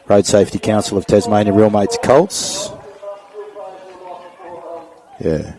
Road Safety Council of Tasmania, Real Mates Colts. Yeah.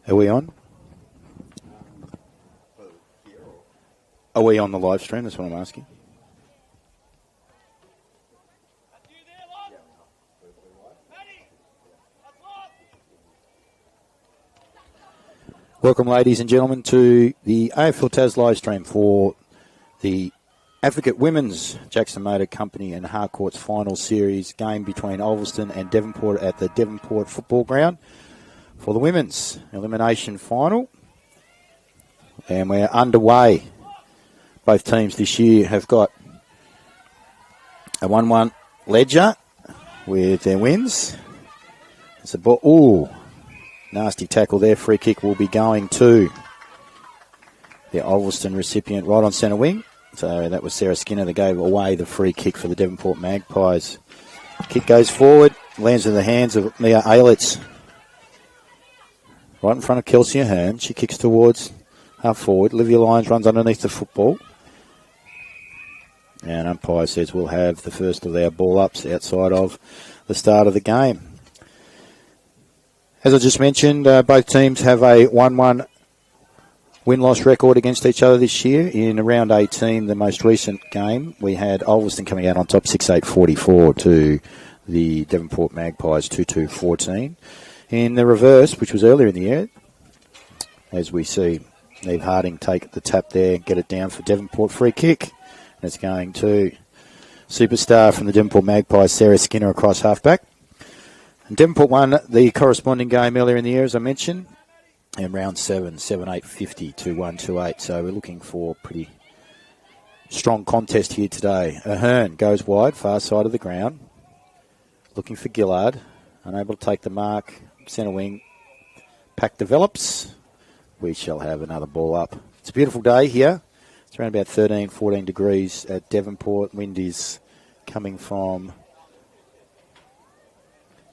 Are we on? Are we on the live stream? That's what I'm asking. Welcome, ladies and gentlemen, to the AFL Tas live stream for the Advocate Women's Jackson Motor Company and Harcourt's final series game between Ulverstone and Devonport at the Devonport Football Ground for the women's elimination final. And we're underway. Both teams this year have got a 1-1 ledger with their wins. It's a ball. Ooh, nasty tackle there. Free kick will be going to the Ulverstone recipient, right on centre wing. So that was Sarah Skinner that gave away the free kick for the Devonport Magpies. Kick goes forward, lands in the hands of Mia Aylitz. Right in front of Kelsey Ahern. She kicks towards half forward. Olivia Lyons runs underneath the football. And umpire says we'll have the first of our ball ups outside of the start of the game. As I just mentioned, both teams have a 1-1 win-loss record against each other this year. In round 18, the most recent game, we had Ulverstone coming out on top 6-8-44 to the Devonport Magpies 2-2-14. In the reverse, which was earlier in the year, as we see Neve Harding take the tap there, get it down for Devonport free kick. And it's going to superstar from the Devonport Magpies, Sarah Skinner, across halfback. And Devonport won the corresponding game earlier in the year, as I mentioned. In round 7, 7-8-50, 2-1-2-8. So we're looking for a pretty strong contest here today. Ahern goes wide, far side of the ground. Looking for Gillard. Unable to take the mark. Centre wing. Pack develops. We shall have another ball up. It's a beautiful day here. It's around about 13, 14 degrees at Devonport. Wind is coming from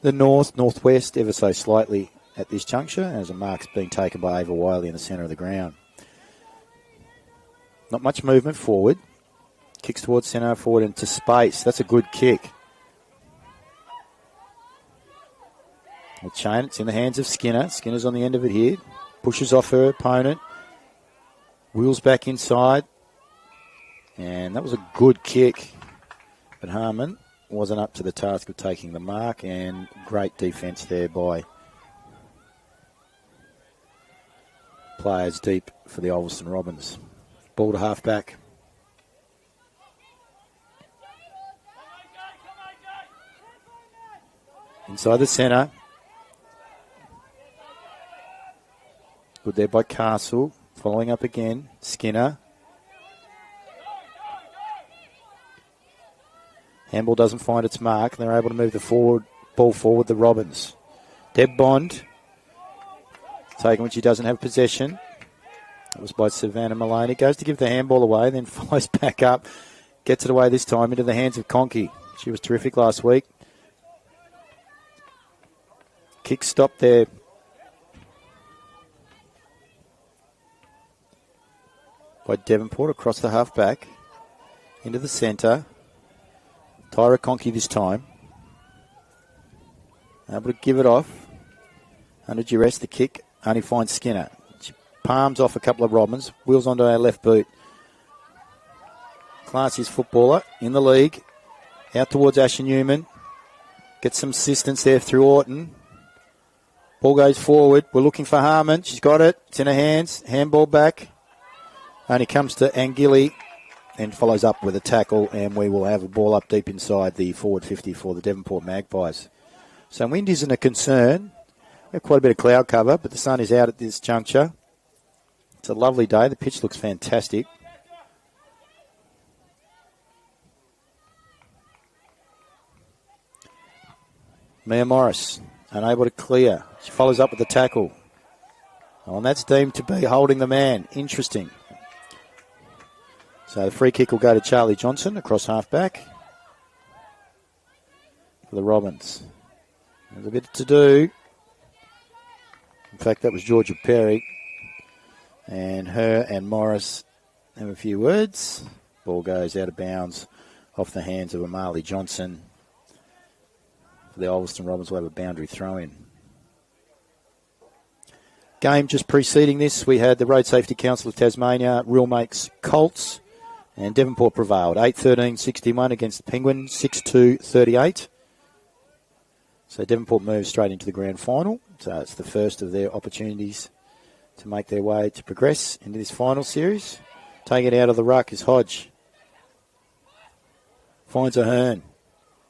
the north, northwest, ever so slightly at this juncture, as a mark's being taken by Ava Wiley in the centre of the ground. Not much movement forward. Kicks towards centre, forward into space. That's a good kick. The chain, it's in the hands of Skinner. Skinner's on the end of it here. Pushes off her opponent. Wheels back inside. And that was a good kick. But Harmon wasn't up to the task of taking the mark, and great defence there by players deep for the Ulverstone Robins. Ball to half-back. Inside the centre. Good there by Castle. Following up again. Skinner. Handball doesn't find its mark. They're able to move the ball forward, the Robins. Deb Bond. Taken when she doesn't have possession. That was by Savannah Maloney. Goes to give the handball away, then follows back up. Gets it away this time into the hands of Conkey. She was terrific last week. Kick stop there. By Devonport across the half-back. Into the centre. Tyra Conkey this time. Able to give it off. Under duress, the kick only finds Skinner. She palms off a couple of Robins. Wheels onto our left boot. Classiest footballer in the league. Out towards Asher Newman. Gets some assistance there through Orton. Ball goes forward. We're looking for Harmon. She's got it. It's in her hands. Handball back. Only comes to Angili and follows up with a tackle, and we will have a ball up deep inside the forward 50 for the Devonport Magpies. So wind isn't a concern. We have quite a bit of cloud cover, but the sun is out at this juncture. It's a lovely day. The pitch looks fantastic. Mia Morris, unable to clear. She follows up with the tackle. Oh, and that's deemed to be holding the man. Interesting. So the free kick will go to Charlie Johnson across half-back for the Robins. There's a bit to do. In fact, that was Georgia Perry. And her and Morris have a few words. Ball goes out of bounds off the hands of Amali Johnson. For the Ulverstone Robins will have a boundary throw-in. Game just preceding this, we had the Road Safety Council of Tasmania, Real Makes Colts. And Devonport prevailed, 8-13-61 against the Penguins, 6-2-38. So Devonport moves straight into the grand final. So it's the first of their opportunities to make their way to progress into this final series. Taking it out of the ruck is Hodge. Finds Ahern.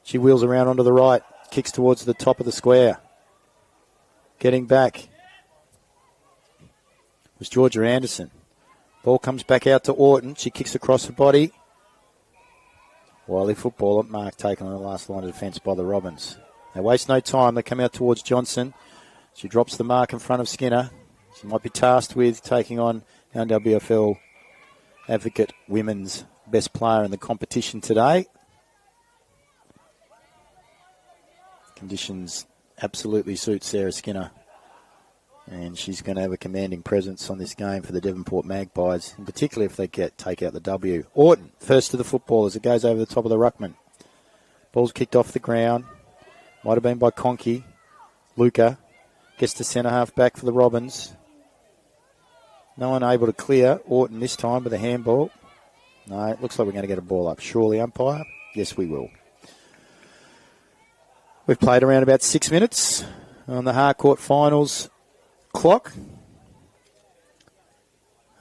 She wheels around onto the right, kicks towards the top of the square. Getting back was Georgia Anderson. Ball comes back out to Orton. She kicks across the body. Wiley footballer, mark taken on the last line of defence by the Robins. They waste no time. They come out towards Johnson. She drops the mark in front of Skinner. She might be tasked with taking on NWFL Advocate Women's best player in the competition today. Conditions absolutely suit Sarah Skinner. And she's going to have a commanding presence on this game for the Devonport Magpies, in particular if they take out the W. Orton, first to the football as it goes over the top of the ruckman. Ball's kicked off the ground. Might have been by Conkey. Luca gets to centre half back for the Robins. No one able to clear. Orton this time with a handball. No, it looks like we're going to get a ball up. Surely, umpire? Yes, we will. We've played around about 6 minutes on the Harcourt Finals clock.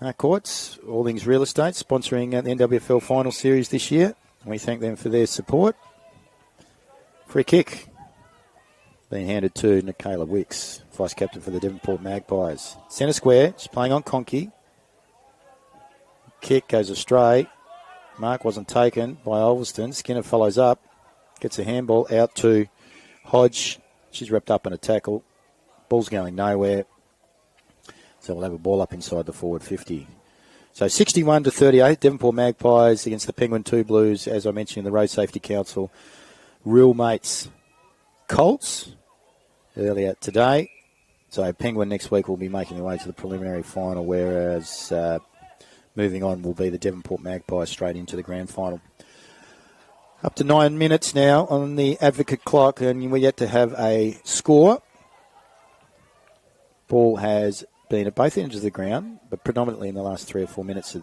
Harcourt's, all things real estate, sponsoring the NWFL Final Series this year. We thank them for their support. Free kick being handed to Nicola Wicks, vice captain for the Devonport Magpies. Centre square, she's playing on Conkey. Kick goes astray. Mark wasn't taken by Ulverstone. Skinner follows up, gets a handball out to Hodge. She's wrapped up in a tackle. Ball's going nowhere. So we'll have a ball up inside the forward 50. So 61-38, Devonport Magpies against the Penguin 2 Blues, as I mentioned in the Road Safety Council. Real mates Colts earlier today. So Penguin next week will be making their way to the preliminary final, whereas moving on will be the Devonport Magpies straight into the grand final. Up to 9 minutes now on the Advocate clock, and we're yet to have a score. Ball has been at both ends of the ground, but predominantly in the last 3 or 4 minutes at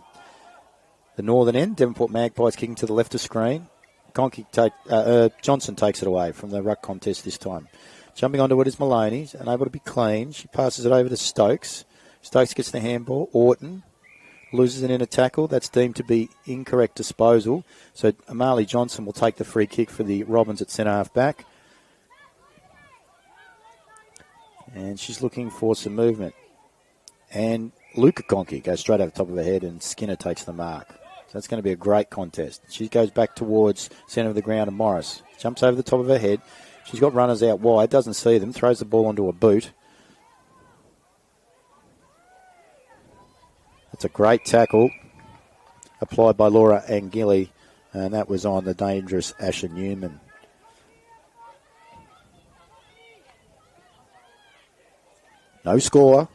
the northern end. Devonport Magpies kicking to the left of screen. Johnson takes it away from the ruck contest this time. Jumping onto it is Maloney, unable to be clean. She passes it over to Stokes. Stokes gets the handball. Orton loses it in a tackle. That's deemed to be incorrect disposal. So Amali Johnson will take the free kick for the Robins at centre half back. And she's looking for some movement. And Luca Conkey goes straight over the top of her head and Skinner takes the mark. So that's going to be a great contest. She goes back towards centre of the ground and Morris jumps over the top of her head. She's got runners out wide, doesn't see them, throws the ball onto a boot. That's a great tackle applied by Laura Angili, and that was on the dangerous Asher Newman. No score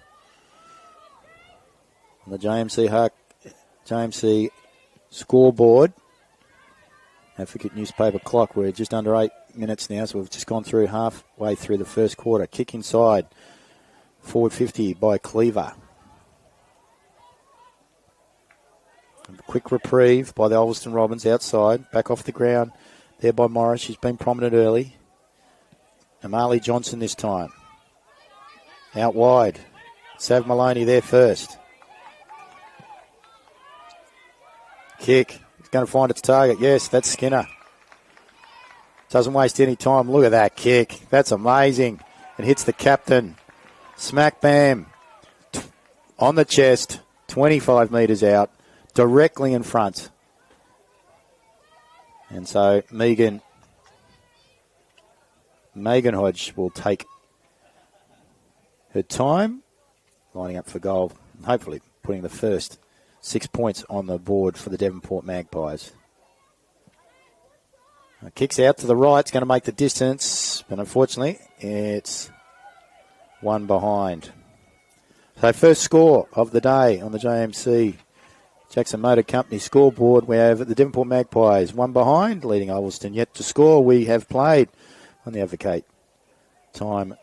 on the JMC scoreboard. Advocate newspaper clock. We're just under 8 minutes now, so we've just gone through halfway through the first quarter. Kick inside, forward 50 by Cleaver. A quick reprieve by the Ulverstone Robins outside, back off the ground there by Morris. She's been prominent early. Amali Johnson this time. Out wide. Sav Maloney there first. Kick. It's going to find its target. Yes, that's Skinner. Doesn't waste any time. Look at that kick. That's amazing. It hits the captain. Smack bam. On the chest. 25 metres out. Directly in front. And so Megan Hodge will take her time, lining up for goal, and hopefully putting the first 6 points on the board for the Devonport Magpies. Kicks out to the right, it's going to make the distance, but unfortunately it's one behind. So first score of the day on the JMC Jackson Motor Company scoreboard. We have the Devonport Magpies one behind, leading Ulverstone yet to score. We have played on the Advocate time.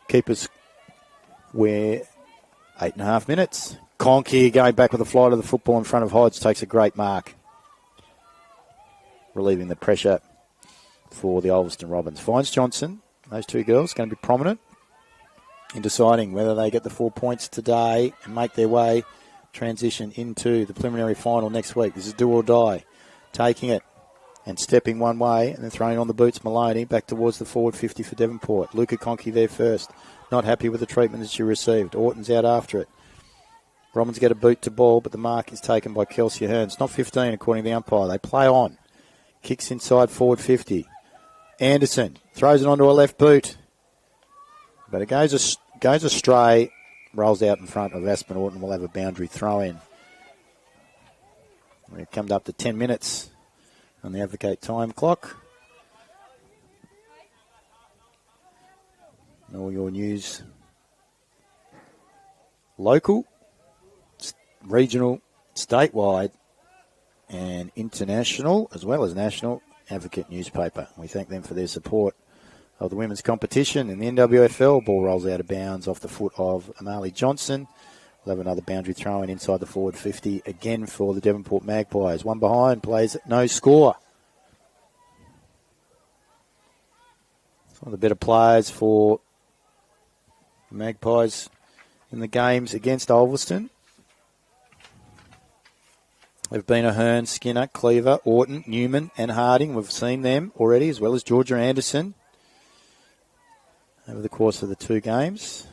Keepers, we're 8.5 minutes. Conkey going back with a flight of the football in front of Hodge takes a great mark, relieving the pressure for the Ulverstone Robins. Finds Johnson. Those two girls going to be prominent in deciding whether they get the 4 points today and make their way, transition into the preliminary final next week. This is do or die. Taking it and stepping one way and then throwing on the boots. Maloney back towards the forward 50 for Devonport. Luca Conkey there first. Not happy with the treatment that she received. Orton's out after it. Robins get a boot to ball, but the mark is taken by Kelsey Hearns. Not 15 according to the umpire. They play on. Kicks inside forward 50. Anderson throws it onto a left boot. But it goes astray rolls out in front of Aspen Orton. Will have a boundary throw in. We've come up to 10 minutes on the Advocate time clock. All your news, local, regional, statewide, and international, as well as national, Advocate newspaper. We thank them for their support of the women's competition. In the NWFL, ball rolls out of bounds off the foot of Amali Johnson. We'll have another boundary throw in inside the forward 50 again for the Devonport Magpies. One behind, plays no score. Some of the better players for the Magpies in the games against Ulverstone have been Ahern, Skinner, Cleaver, Orton, Newman and Harding. We've seen them already, as well as Georgia Anderson over the course of the two games.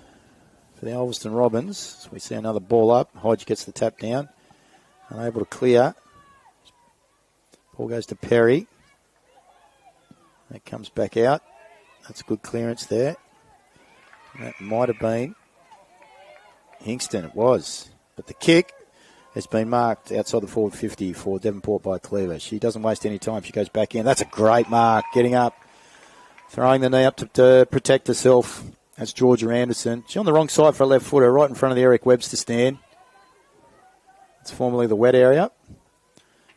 For the Ulverstone Robins, so we see another ball up. Hodge gets the tap down. Unable to clear. Ball goes to Perry. That comes back out. That's good clearance there. That might have been Hingston. It was. But the kick has been marked outside the forward 50 for Devonport by Cleaver. She doesn't waste any time. She goes back in. That's a great mark. Getting up. Throwing the knee up to protect herself. That's Georgia Anderson. She's on the wrong side for a left footer, right in front of the Eric Webster stand. It's formerly the wet area.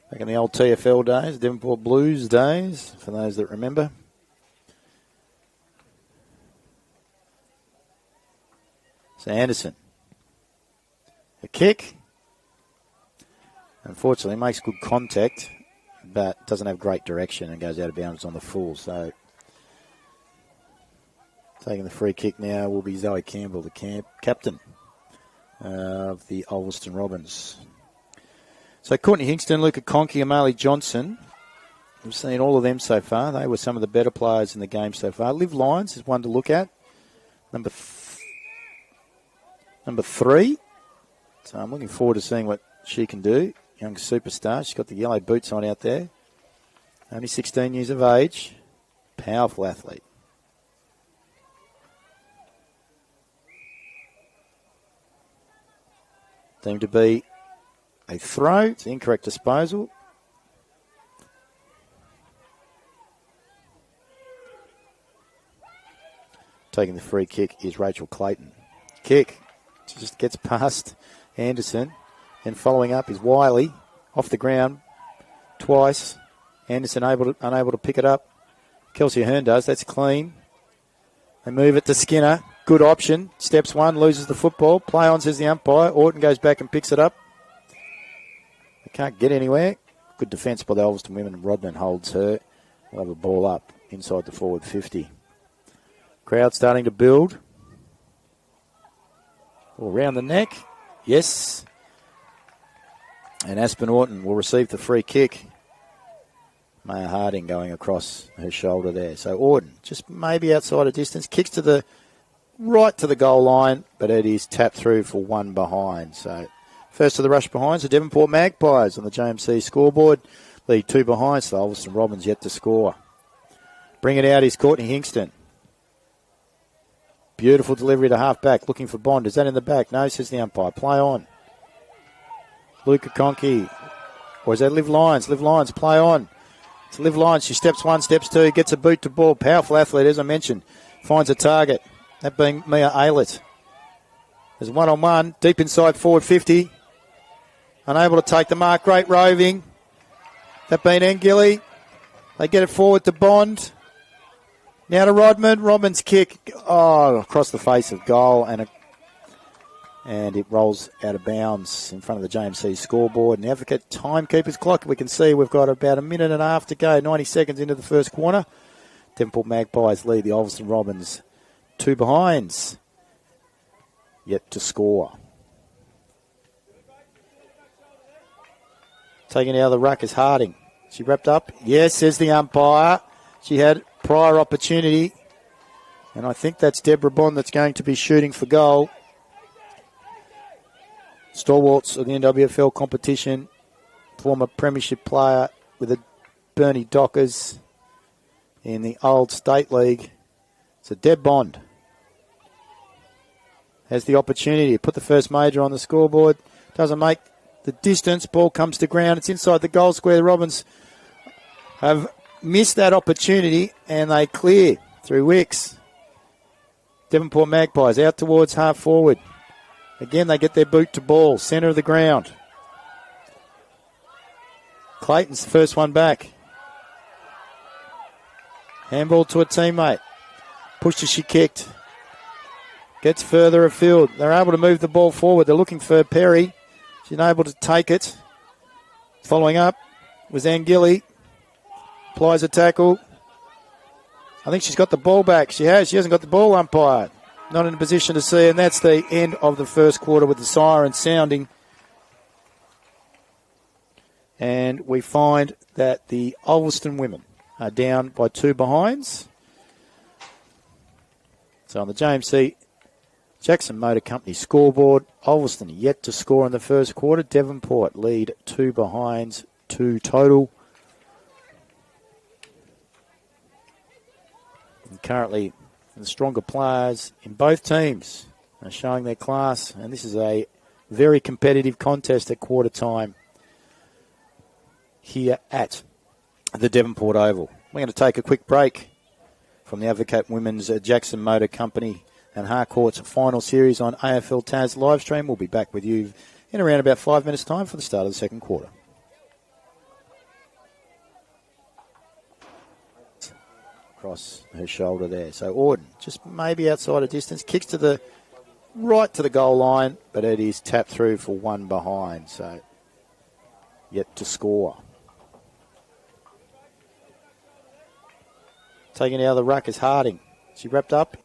Back in the old TFL days, Devonport Blues days, for those that remember. So Anderson. A kick. Unfortunately, makes good contact, but doesn't have great direction and goes out of bounds on the full. So taking the free kick now will be Zoe Campbell, the captain of the Ulverstone Robins. So Courtney Hingston, Luca Conkey, Amali Johnson. We've seen all of them so far. They were some of the better players in the game so far. Liv Lyons is one to look at. Number 3. So I'm looking forward to seeing what she can do. Young superstar. She's got the yellow boots on out there. Only 16 years of age. Powerful athlete. Seemed to be a throw. It's an incorrect disposal. Taking the free kick is Rachel Clayton. Kick. She just gets past Anderson. And following up is Wiley. Off the ground twice. Anderson unable to pick it up. Kelsey Ahern does. That's clean. They move it to Skinner. Good option. Steps one, loses the football. Play on, says the umpire. Orton goes back and picks it up. They can't get anywhere. Good defence by the Ulverstone women. Rodman holds her. We'll have a ball up inside the forward 50. Crowd starting to build. All around the neck. Yes. And Aspen Orton will receive the free kick. Maya Harding going across her shoulder there. So Orton, just maybe outside a distance, kicks to the right to the goal line, but it is tapped through for one behind. So first to the rush behind, so Devonport Magpies on the JMC scoreboard. The two behind, so Ulverstone Robins yet to score. Bring it out is Courtney Hingston. Beautiful delivery to half-back, looking for Bond. Is that in the back? No, says the umpire. Play on. Luca Conkey. Or is that Liv Lyons? Liv Lyons, play on. It's Liv Lyons. She steps one, steps two, gets a boot to ball. Powerful athlete, as I mentioned. Finds a target. That being Mia Aylett. There's one-on-one, deep inside forward 50. Unable to take the mark. Great roving. That being Engilly. They get it forward to Bond. Now to Rodman. Rodman's kick. Oh, across the face of goal. And it rolls out of bounds in front of the JMC scoreboard. And the Advocate timekeeper's clock. We can see we've got about a minute and a half to go. 90 seconds into the first quarter. Devonport Magpies lead the Ulverstone Robins. Two behinds. Yet to score. Taking out of the ruck is Harding. She wrapped up. Yes, says the umpire. She had prior opportunity. And I think that's Deborah Bond that's going to be shooting for goal. Stalwarts of the NWFL competition. Former premiership player with the Bernie Dockers in the old State League. So Deb Bond has the opportunity to put the first major on the scoreboard. Doesn't make the distance. Ball comes to ground. It's inside the goal square. The Robins have missed that opportunity, and they clear through Wicks. Devonport Magpies out towards half forward. Again, they get their boot to ball. Centre of the ground. Clayton's the first one back. Handball to a teammate. Pushed as she kicked. Gets further afield. They're able to move the ball forward. They're looking for Perry. She's able to take it. Following up was Angili. Applies a tackle. I think she's got the ball back. She has. She hasn't got the ball umpired. Not in a position to see, and that's the end of the first quarter with the siren sounding. And we find that the Ulverstone women are down by 2 behinds. So on the James C. Jackson Motor Company scoreboard, Ulverstone yet to score in the first quarter. Devonport lead 2 behinds, 2 total. And currently, the stronger players in both teams are showing their class, and this is a very competitive contest at quarter time here at the Devonport Oval. We're going to take a quick break from the Advocate Women's Jackson Motor Company and Harcourt's final series on AFL Tas live stream. We'll be back with you in around about 5 minutes' time for the start of the second quarter. Across her shoulder there. So Orden, just maybe outside of distance, kicks to the right to the goal line, but it is tapped through for 1 behind. So yet to score. Taking out of the ruck is Harding. She wrapped up.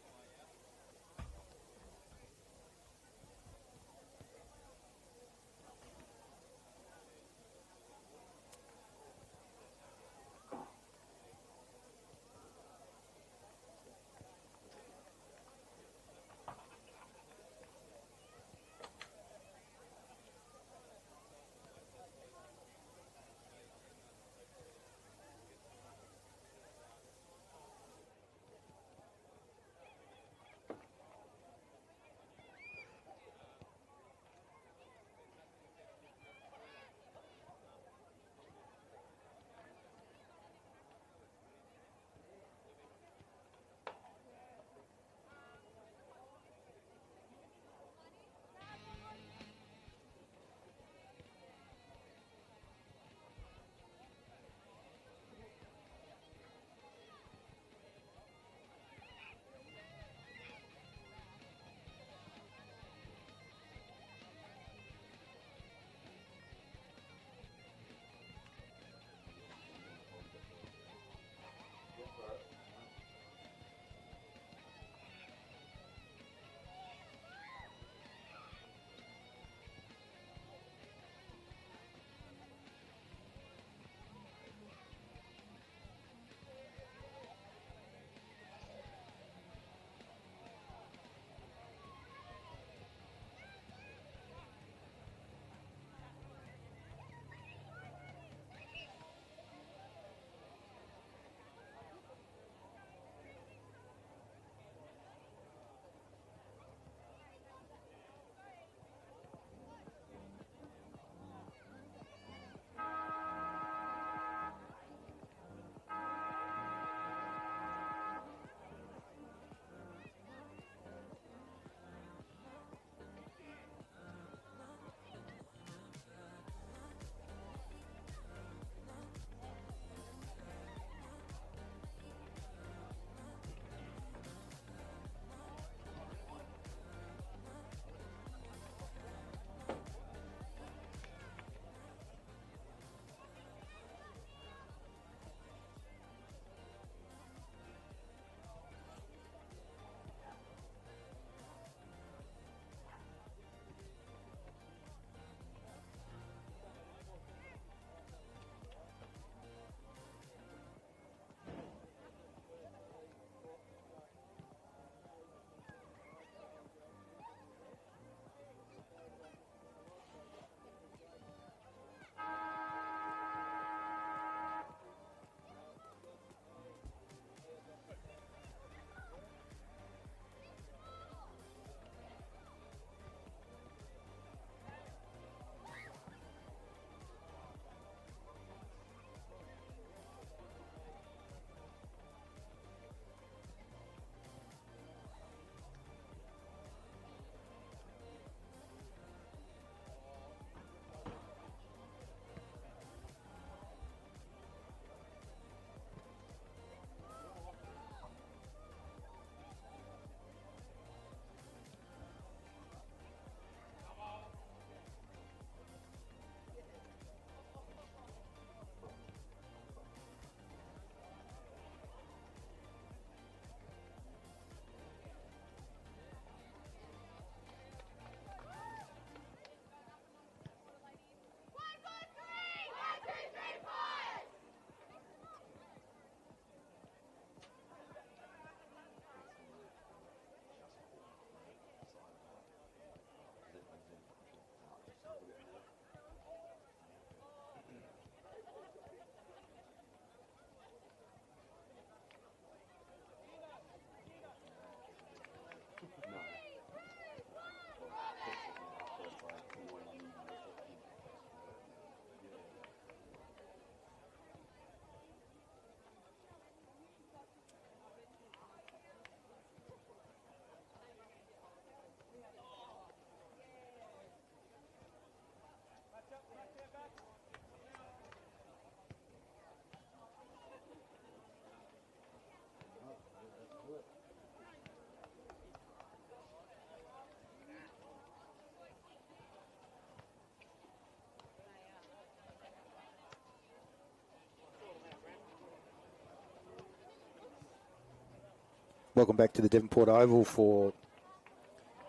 Welcome back to the Devonport Oval for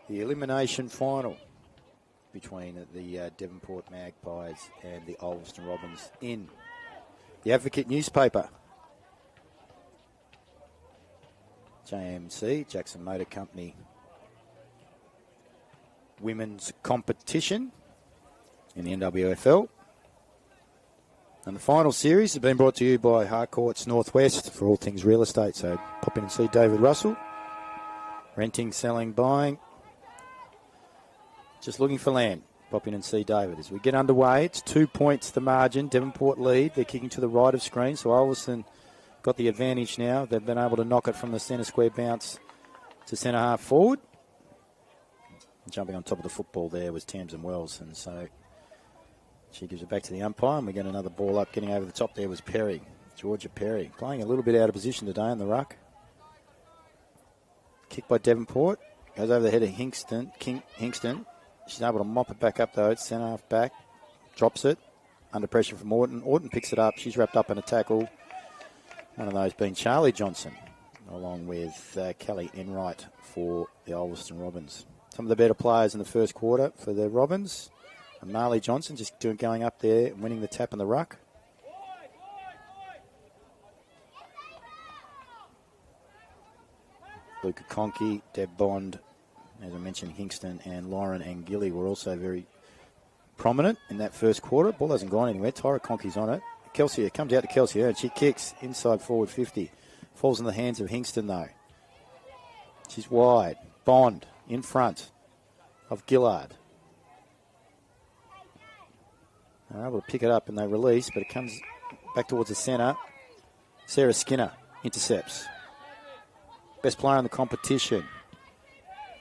the elimination final between the Devonport Magpies and the Ulverstone Robins in the Advocate newspaper. JMC, Jackson Motor Company, women's competition in the NWFL. And the final series has been brought to you by Harcourts Northwest for all things real estate. So pop in and see David Russell. Renting, selling, buying. Just looking for land. Pop in and see David. As we get underway, it's 2 points the margin. Devonport lead. They're kicking to the right of screen. So Ulverstone got the advantage now. They've been able to knock it from the centre square bounce to centre half forward. Jumping on top of the football there was Tamsin Wells. And so she gives it back to the umpire, and we get another ball up. Getting over the top there was Perry, Georgia Perry. Playing a little bit out of position today on the ruck. Kick by Devonport. Goes over the head of Hingston. She's able to mop it back up, though. It's centre half back. Drops it. Under pressure from Orton. Orton picks it up. She's wrapped up in a tackle. One of those being Charlie Johnson, along with Kelly Enright for the Ulverstone Robins. Some of the better players in the first quarter for the Robins. And Marley Johnson just going up there and winning the tap in the ruck. Luca Conkey, Deb Bond, as I mentioned, Hingston and Lauren and Gilly were also very prominent in that first quarter. Ball hasn't gone anywhere. Tyra Conkey's on it. Kelsey comes out to Kelsey and she kicks inside forward 50. Falls in the hands of Hingston though. She's wide. Bond in front of Gillard. They're able to pick it up and they release, but it comes back towards the centre. Sarah Skinner intercepts. Best player in the competition.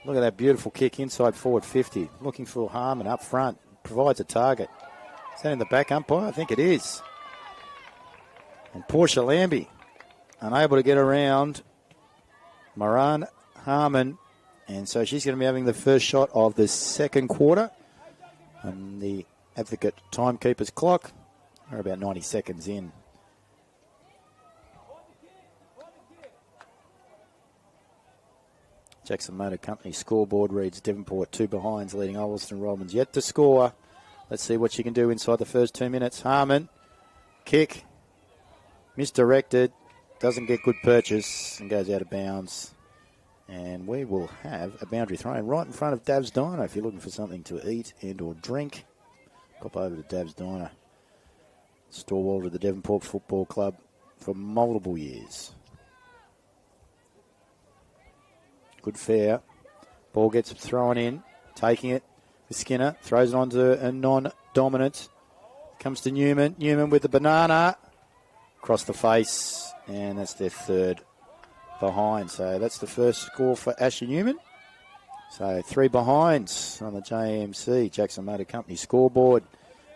Look at that beautiful kick inside forward 50. Looking for Harmon up front. Provides a target. Is that in the back umpire? I think it is. And Portia Lambie unable to get around Moran Harmon. And so she's going to be having the first shot of the second quarter. And the Advocate timekeeper's clock. We're about 90 seconds in. Jackson Motor Company scoreboard reads Devonport 2 behinds leading Ulverstone Robins yet to score. Let's see what she can do inside the first 2 minutes. Harmon, kick, misdirected, doesn't get good purchase and goes out of bounds. And we will have a boundary thrown right in front of Dav's Diner if you're looking for something to eat and or drink. Pop over to Dav's Diner, stalwart of the Devonport Football Club for multiple years. Good fair. Ball gets thrown in, taking it. Skinner throws it onto a non-dominant. Comes to Newman. Newman with the banana. Across the face, and that's their third behind. So that's the first score for Asher Newman. So 3 behinds on the JMC, Jackson Motor Company scoreboard.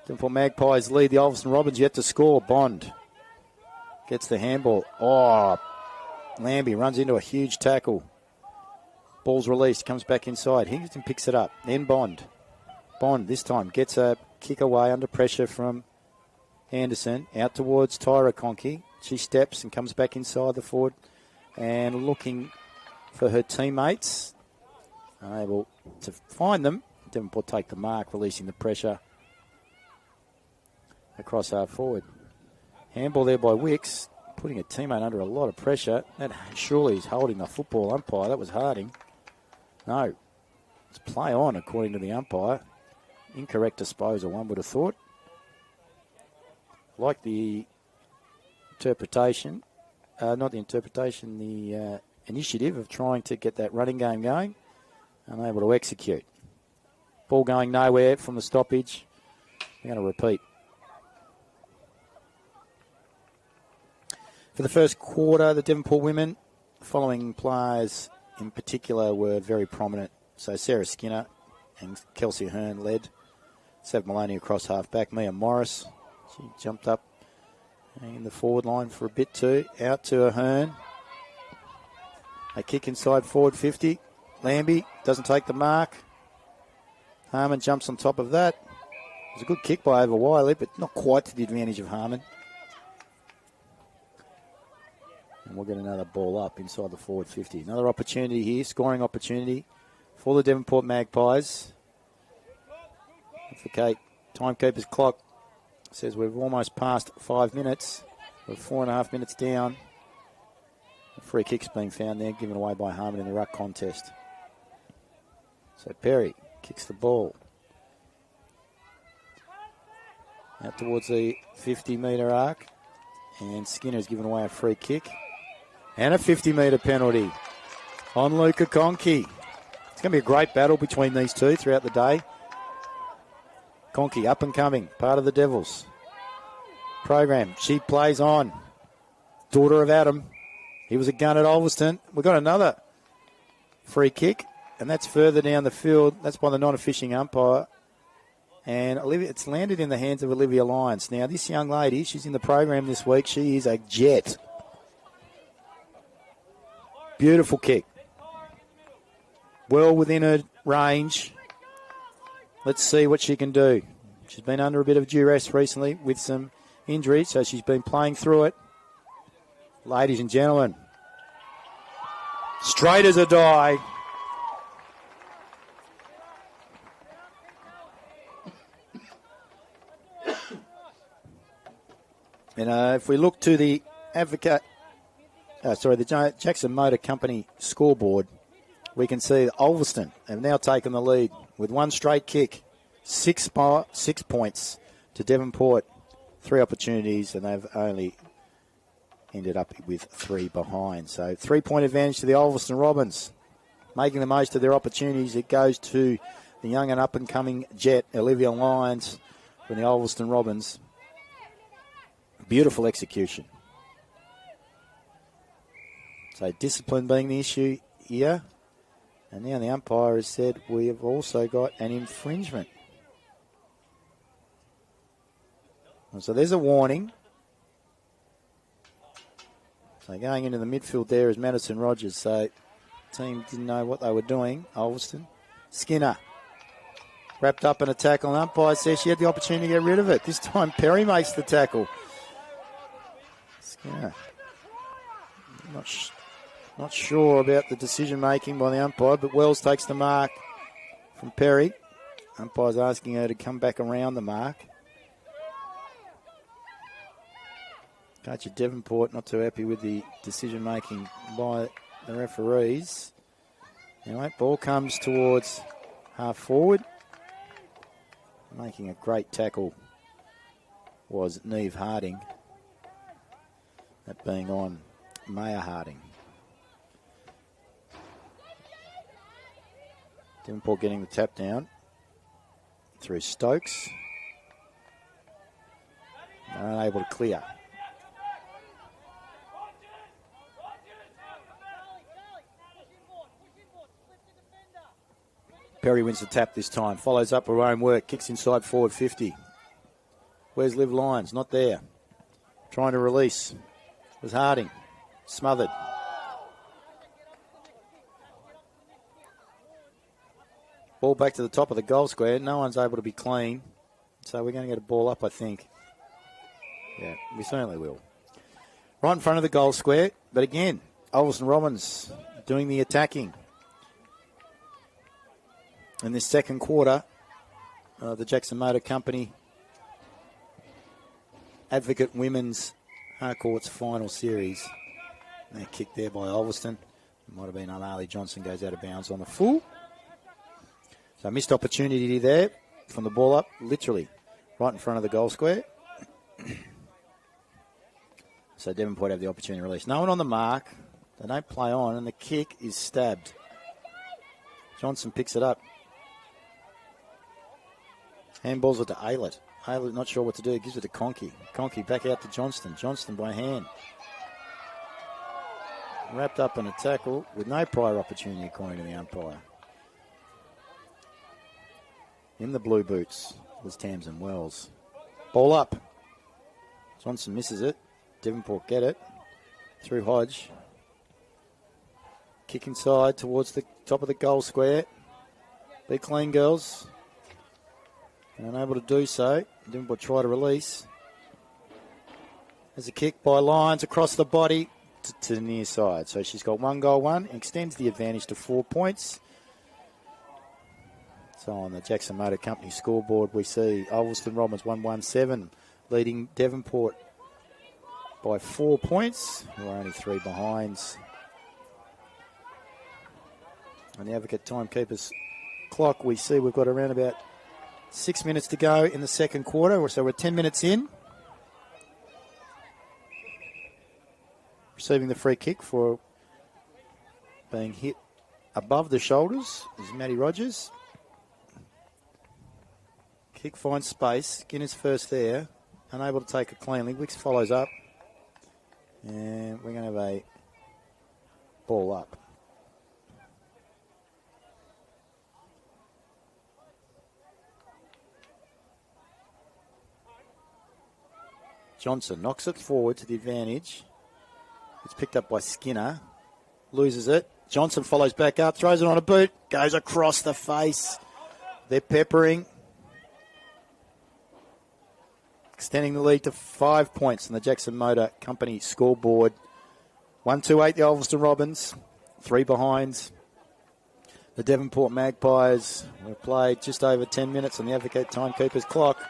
Devonport Magpies lead the Ulverstone Robins yet to score. Bond gets the handball. Oh, Lambie runs into a huge tackle. Ball's released, comes back inside. Hingston picks it up. Then Bond. Bond this time gets a kick away under pressure from Anderson. Out towards Tyra Conkey. She steps and comes back inside the forward and looking for her teammates. Unable to find them. Devonport take the mark, releasing the pressure across our forward. Handball there by Wicks, putting a teammate under a lot of pressure. That surely is holding the football umpire. That was Harding. No, it's play on according to the umpire. Incorrect disposal, one would have thought. Like the interpretation, not the interpretation, the initiative of trying to get that running game going. Unable to execute. Ball going nowhere from the stoppage. They're going to repeat. For the first quarter, the Devonport women, the following players in particular were very prominent. So Sarah Skinner and Kelsey Hearn led. Sav Maloney across half-back. Mia Morris, she jumped up in the forward line for a bit too. Out to Ahern. A kick inside forward 50. Lambie doesn't take the mark. Harmon jumps on top of that. It was a good kick by over Wiley, but not quite to the advantage of Harmon. And we'll get another ball up inside the forward 50. Another opportunity here, scoring opportunity for the Devonport Magpies. Okay, timekeeper's clock says we've almost passed 5 minutes. We're 4.5 minutes down. A free kick's being found there, given away by Harmon in the ruck contest. So Perry kicks the ball out towards the 50-metre arc. And Skinner's given away a free kick. And a 50-metre penalty on Luca Conkey. It's going to be a great battle between these two throughout the day. Conkey up and coming, part of the Devils program. She plays on. Daughter of Adam. He was a gun at Ulverstone. We've got another free kick, and that's further down the field. That's by the non-officiating umpire. And it's landed in the hands of Olivia Lyons. Now, this young lady, she's in the program this week. She is a jet. Beautiful kick. Well within her range. Let's see what she can do. She's been under a bit of duress recently with some injuries, so she's been playing through it. Ladies and gentlemen, straight as a die. And if we look to the the Jackson Motor Company scoreboard, we can see that Ulverstone have now taken the lead with one straight kick, 6 points to Devonport, 3 opportunities, and they've only ended up with 3 behind. So 3-point advantage to the Ulverstone Robins, making the most of their opportunities. It goes to the young and up-and-coming jet, Olivia Lyons, from the Ulverstone Robins. Beautiful execution. So discipline being the issue here. And now the umpire has said we have also got an infringement. And so there's a warning. So going into the midfield there is Madison Rogers. So the team didn't know what they were doing. Ulverstone. Skinner wrapped up in a tackle. And umpire says she had the opportunity to get rid of it. This time Perry makes the tackle. Skinner. Not sure about the decision-making by the umpire, but Wells takes the mark from Perry. Umpire's asking her to come back around the mark. Coach of Devonport not too happy with the decision-making by the referees. Anyway, ball comes towards half forward. Making a great tackle was Neve Harding. That being on Maya Harding. Devonport getting the tap down through Stokes. They're unable to clear. Perry wins the tap this time. Follows up her own work. Kicks inside forward 50. Where's Liv Lyons? Not there. Trying to release. Was Harding. Smothered. Ball back to the top of the goal square. No one's able to be clean. So we're going to get a ball up, I think. Yeah, we certainly will. Right in front of the goal square. But again, Ulverstone Robins doing the attacking. In this second quarter, the Jackson Motor Company Advocate Women's Harcourt's final series. And a kick there by Ulverstone. It might have been Alali Johnson goes out of bounds on the full. So missed opportunity there from the ball up, literally right in front of the goal square. So Devonport have the opportunity to release. No one on the mark. They don't play on, and the kick is stabbed. Johnson picks it up. Handballs it to Aylett. Aylett not sure what to do. Gives it to Conkey. Conkey back out to Johnston. Johnston by hand. Wrapped up in a tackle with no prior opportunity according to the umpire. In the blue boots was Tamsin Wells. Ball up. Johnson misses it. Devonport get it. Through Hodge. Kick inside towards the top of the goal square. Be clean, girls. And unable to do so. Devonport try to release. There's a kick by Lyons across the body to the near side. So she's got 1 goal, 1, extends the advantage to 4 points. So on the Jackson Motor Company scoreboard, we see Ulverstone Robins 117 leading Devonport by 4 points. We're only 3 behinds. On the Advocate Timekeepers clock, we see we've got around about 6 minutes to go in the second quarter, so we're 10 minutes in. Receiving the free kick for being hit above the shoulders is Matty Rogers. Kick finds space. Skinner's first there. Unable to take it cleanly. Wicks follows up. And we're going to have a ball up. Johnson knocks it forward to the advantage. It's picked up by Skinner. Loses it. Johnson follows back up. Throws it on a boot. Goes across the face. They're peppering. Extending the lead to 5 points on the Jackson Motor Company scoreboard. 1-2-8 the Ulverstone Robins. 3 behinds. The Devonport Magpies have played just over 10 minutes on the Advocate Timekeepers clock.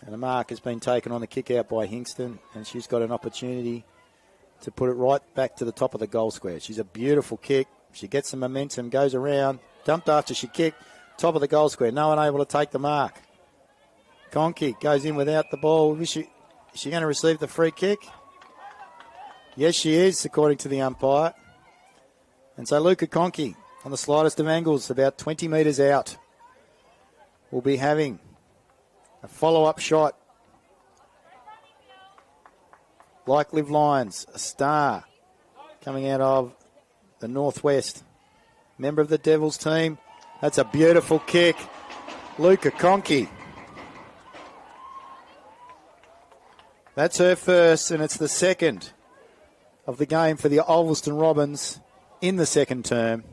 And the mark has been taken on the kick out by Hingston, and she's got an opportunity to put it right back to the top of the goal square. She's a beautiful kick. She gets some momentum, goes around, dumped after she kicked, top of the goal square. No one able to take the mark. Conkey goes in without the ball. Is she going to receive the free kick? Yes, she is, according to the umpire. And so Luca Conkey, on the slightest of angles, about 20 metres out, will be having a follow-up shot. Like Liv Lyons, a star coming out of the northwest. Member of the Devils team. That's a beautiful kick. Luca Conkey. That's her first, and it's the second of the game for the Ulverstone Robins in the second term.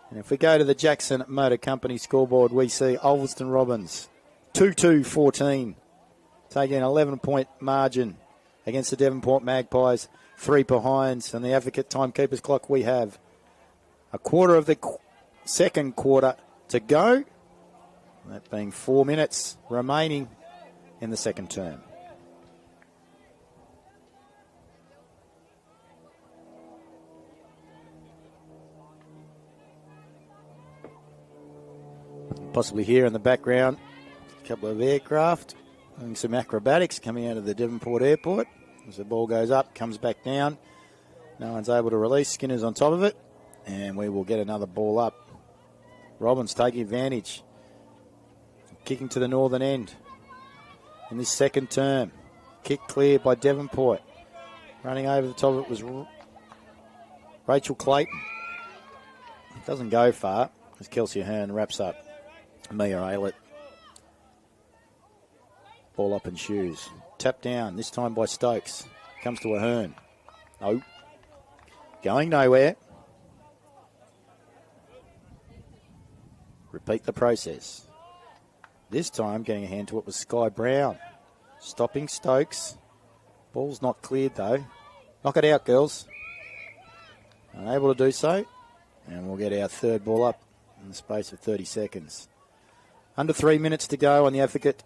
And if we go to the Jackson Motor Company scoreboard, we see Ulverstone Robins 2-2-14, taking an 11-point margin against the Devonport Magpies, 3 behinds. On the Advocate Timekeepers clock, we have a quarter of the second quarter to go, that being 4 minutes remaining in the second term. Possibly here in the background, a couple of aircraft doing some acrobatics coming out of the Devonport Airport. As the ball goes up, comes back down. No one's able to release. Skinner's on top of it. And we will get another ball up. Robbins taking advantage. Kicking to the northern end. In this second term. Kick clear by Devonport. Running over the top of it was Rachel Clayton. Doesn't go far as Kelsey Ahern wraps up Mia Aylett. Ball up in shoes. Tap down, this time by Stokes. Comes to Ahern. No. Going nowhere. Repeat the process. This time getting a hand to it was Sky Brown. Stopping Stokes. Ball's not cleared though. Knock it out, girls. Unable to do so. And we'll get our third ball up in the space of 30 seconds. Under 3 minutes to go on the Advocate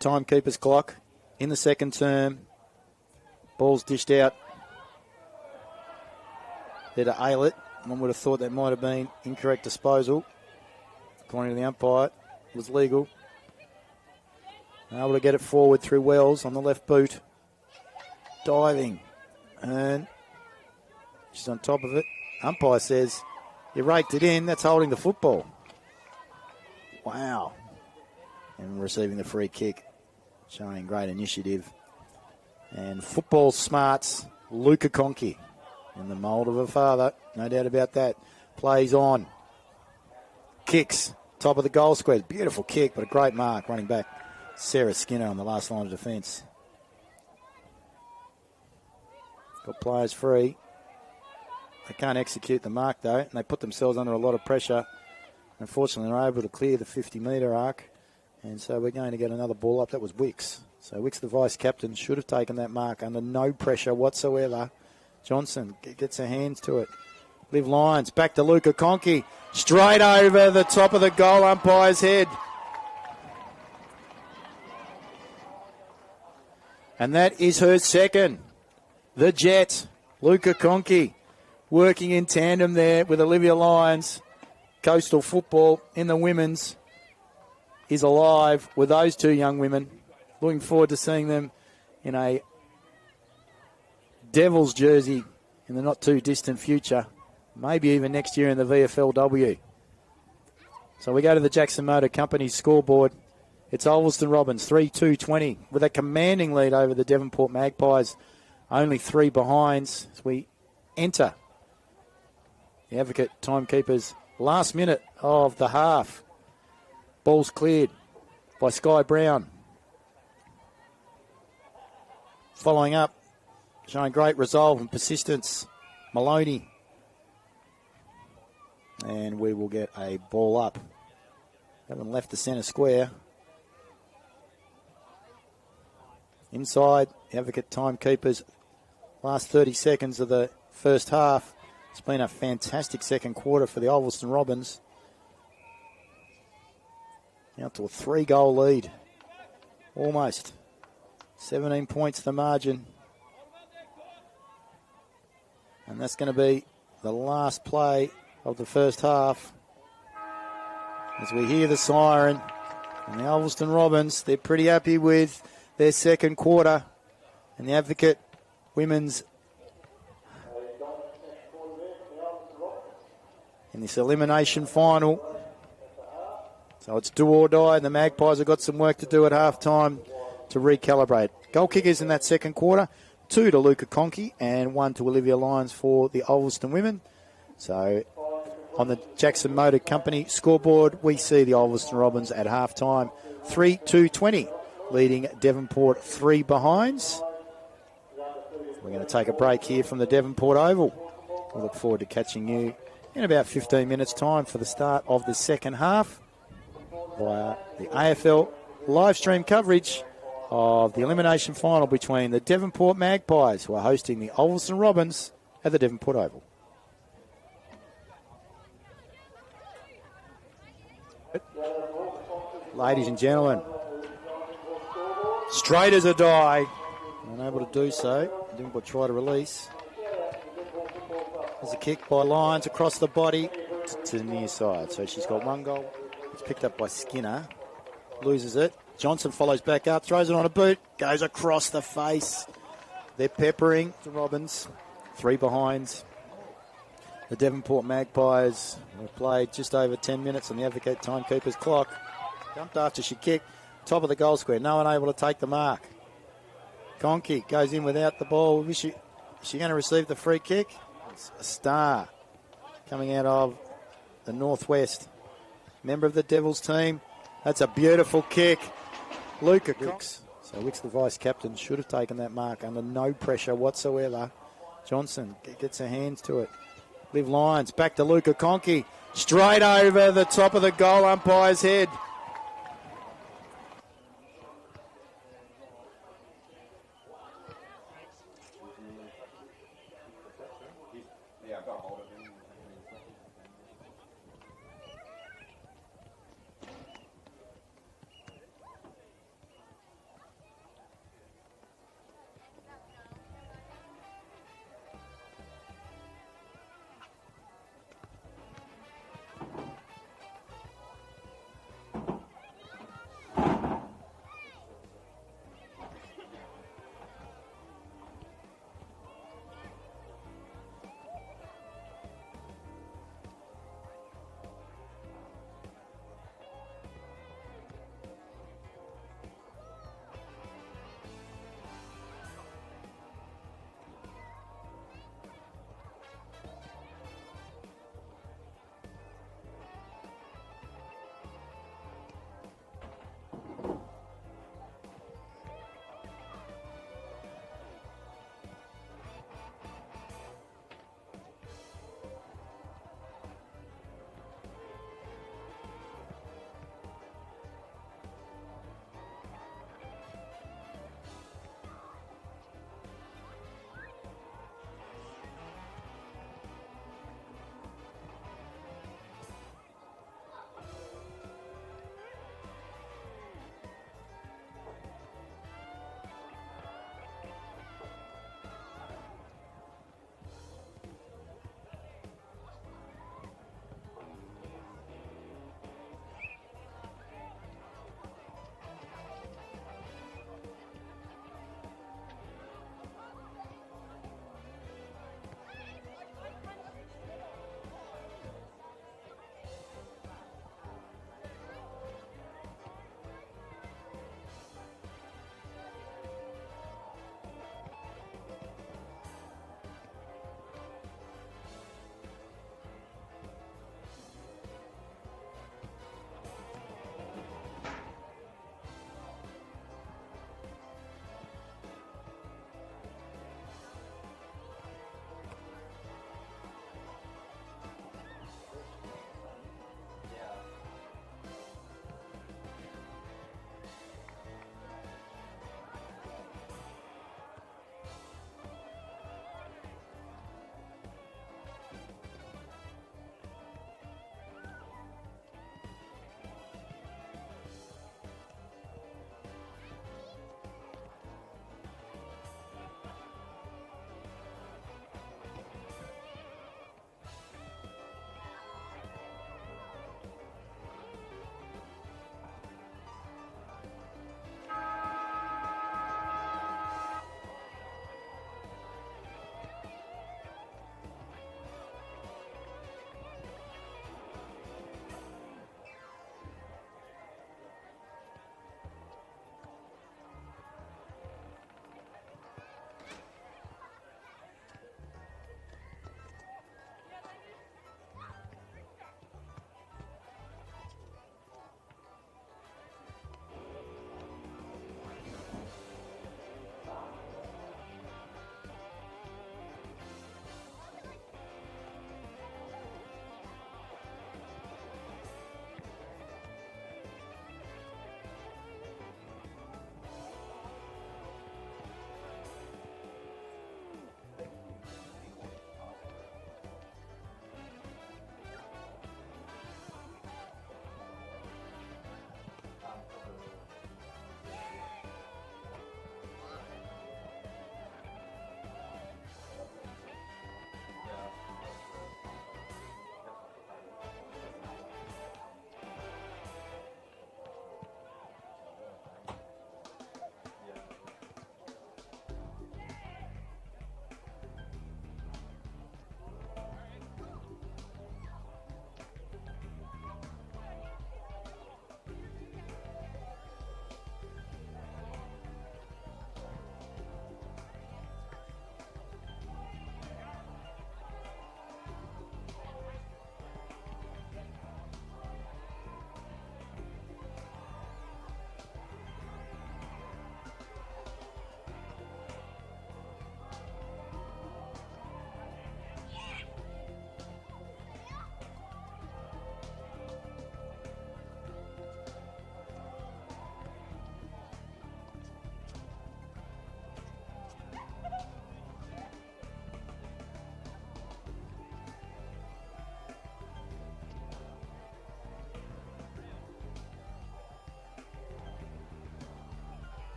Timekeepers clock in the second term. Ball's dished out there to Aylett. One would have thought that might have been incorrect disposal. According to the umpire, it was legal. Able to get it forward through Wells on the left boot. Diving. And she's on top of it. Umpire says, you raked it in, that's holding the football. Wow. And receiving the free kick, showing great initiative. And football smarts, Luca Conkey, in the mould of her father, no doubt about that. Plays on. Kicks, top of the goal square. Beautiful kick, but a great mark running back. Sarah Skinner on the last line of defence. Got players free. They can't execute the mark, though, and they put themselves under a lot of pressure. Unfortunately, they're able to clear the 50-metre arc, and so we're going to get another ball up. That was Wicks. So Wicks, the vice-captain, should have taken that mark under no pressure whatsoever. Johnson gets her hands to it. Liv Lyons, back to Luca Conkey. Straight over the top of the goal umpire's head. And that is her second. The Jet, Luca Conkey, working in tandem there with Olivia Lyons. Coastal football in the women's is alive with those two young women. Looking forward to seeing them in a Devils jersey in the not too distant future. Maybe even next year in the VFLW. So we go to the Jackson Motor Company scoreboard. It's Ulverstone Robins, 3-2-20, with a commanding lead over the Devonport Magpies. Only 3 behinds as we enter the Advocate timekeepers. Last minute of the half. Ball's cleared by Sky Brown. Following up, showing great resolve and persistence, Maloney. And we will get a ball up. Haven't left the centre square. Inside, the Advocate timekeepers. Last 30 seconds of the first half. It's been a fantastic second quarter for the Ulverstone Robins. Now to a 3-goal lead. Almost. 17 points the margin. And that's going to be the last play of the first half. As we hear the siren. And the Ulverstone Robins, they're pretty happy with their second quarter. And the Advocate women's in this elimination final. So it's do or die. And the Magpies have got some work to do at halftime to recalibrate. Goal kickers in that second quarter. 2 to Luca Conkey and 1 to Olivia Lyons for the Ulverstone women. So on the Jackson Motor Company scoreboard, we see the Ulverstone Robins at halftime 3-2-20, leading Devonport 3 behinds. We're going to take a break here from the Devonport Oval. We look forward to catching you in about 15 minutes' time for the start of the second half via the AFL live stream coverage of the elimination final between the Devonport Magpies, who are hosting the Ulverstone Robins at the Devonport Oval. Ladies and gentlemen, straight as a die, unable to do so. Devonport try to release. There's a kick by Lyons across the body to the near side. So she's got 1 goal. It's picked up by Skinner. Loses it. Johnson follows back up, throws it on a boot, goes across the face. They're peppering the Robins. 3 behinds. The Devonport Magpies have played just over 10 minutes on the Advocate timekeeper's clock. Jumped after she kicked. Top of the goal square. No one able to take the mark. Conkey goes in without the ball. Is she going to receive the free kick? It's a star coming out of the Northwest. Member of the Devils team. That's a beautiful kick. Luca Wicks. So Wicks, the vice-captain, should have taken that mark under no pressure whatsoever. Johnson gets her hands to it. Liv Lyons, back to Luca Conkey. Straight over the top of the goal umpire's head.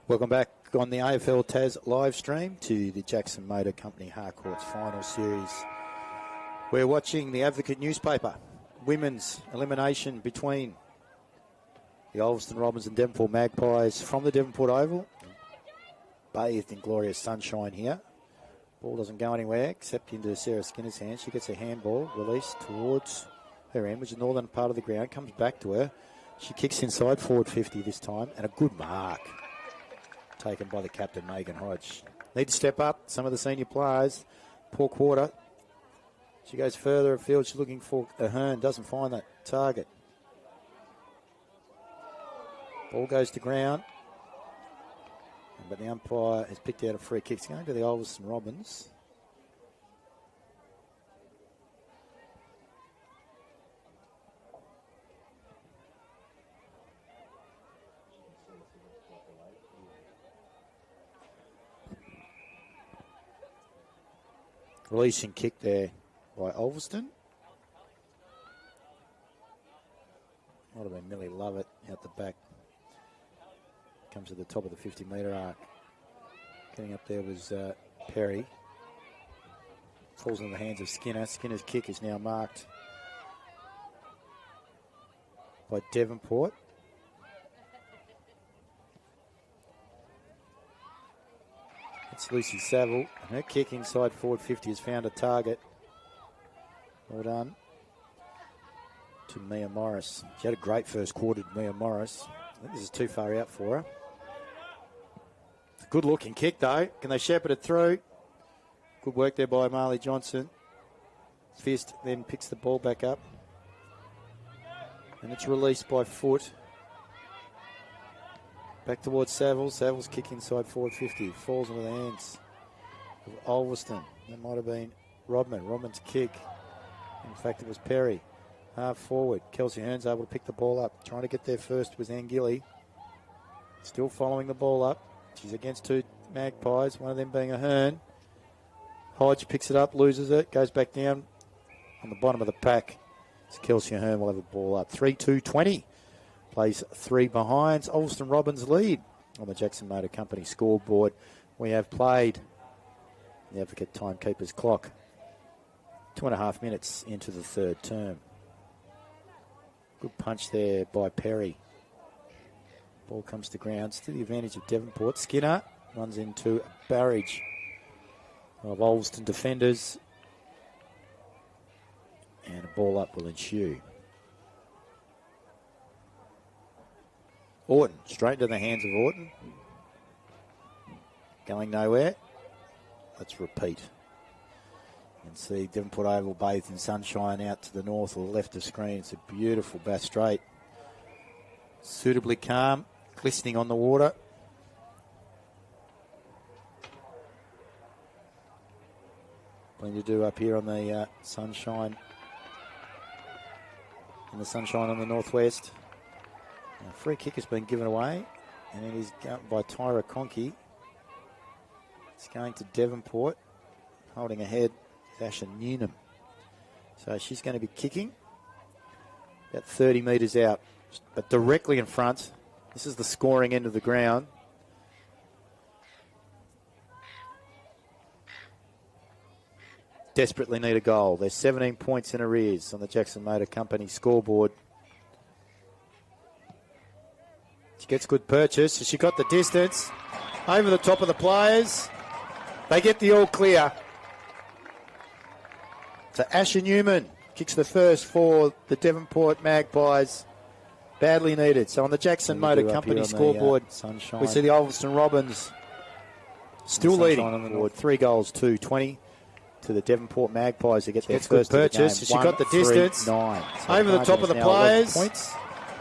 Welcome back on the AFL Tas live stream to the Jackson Motor Company Harcourts final series. We're watching the Advocate newspaper. Women's elimination between the Ulverstone Robins and Devonport Magpies from the Devonport Oval. Bathed in glorious sunshine here. Ball doesn't go anywhere except into Sarah Skinner's hands. She gets a handball released towards her end, which is the northern part of the ground. Comes back to her. She kicks inside forward 50 this time, and a good mark taken by the captain, Megan Hodge. Need to step up. Some of the senior players. Poor quarter. She goes further afield. She's looking for Ahern. Doesn't find that target. Ball goes to ground. But the umpire has picked out a free kick. It's going to the Ulverstone Robins. Releasing kick there by Ulverstone. Might have been Millie Lovett out the back. Comes to the top of the 50-metre arc. Getting up there was Perry. Falls in the hands of Skinner. Skinner's kick is now marked by Devonport. It's Lucy Saville. And her kick inside forward 50 has found a target. Well done to Mia Morris. She had a great first quarter to Mia Morris. I think this is too far out for her. It's a good looking kick though. Can they shepherd it through? Good work there by Marley Johnson. Fist then picks the ball back up. And it's released by foot. Back towards Saville. Saville's kick inside forward 50. Falls into the hands of Ulverstone. That might have been Rodman. Rodman's kick. In fact, it was Perry. Half forward. Kelsey Hearn's able to pick the ball up. Trying to get there first was Ann Gilly. Still following the ball up. She's against two Magpies, one of them being Ahern. Hodge picks it up, loses it, goes back down on the bottom of the pack. It's Kelsey Ahern will have a ball up. 3-2-20. Plays three behinds. Ulverstone Robins lead on the Jackson Motor Company scoreboard. We have played the Advocate timekeeper's clock. 2.5 minutes into the third term. Good punch there by Perry. Ball comes to ground. Still the advantage of Devonport. Skinner runs into a barrage of Ulverstone defenders. And a ball up will ensue. Orton, straight into the hands of Orton. Going nowhere. Let's repeat. You can see Devonport Oval bathed in sunshine out to the north or the left of screen. It's a beautiful Bass Strait. Suitably calm, glistening on the water. Plenty to do up here on the sunshine. In the sunshine on the northwest. A free kick has been given away, and it is by Tyra Conkey. It's going to Devonport. Holding ahead is Asher Newnham. So she's going to be kicking about 30 metres out, but directly in front. This is the scoring end of the ground. Desperately need a goal. There's 17 points in arrears on the Jackson Motor Company scoreboard. She gets good purchase. She got the distance. Over the top of the players. They get the all clear. So Asher Newman kicks the first for the Devonport Magpies. Badly needed. So on the Jackson Motor Company scoreboard, we see the Ulverstone Robins still leading forward 3 goals to 20 to the Devonport Magpies to get their first purchase. She got the distance. 9. So over the top of the players.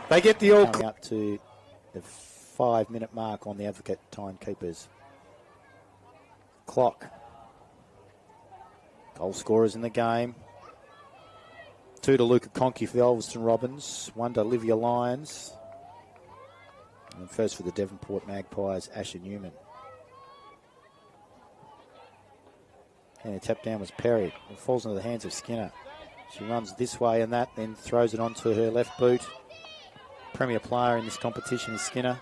They get the all clear. Up to the 5-minute mark on the Advocate timekeepers clock. Goal scorers in the game. 2 to Luca Conkey for the Ulverstone Robins. 1 to Olivia Lyons. And first for the Devonport Magpies, Asher Newman. And the tap down was Perry. It falls into the hands of Skinner. She runs this way and that, then throws it onto her left boot. Premier player in this competition is Skinner.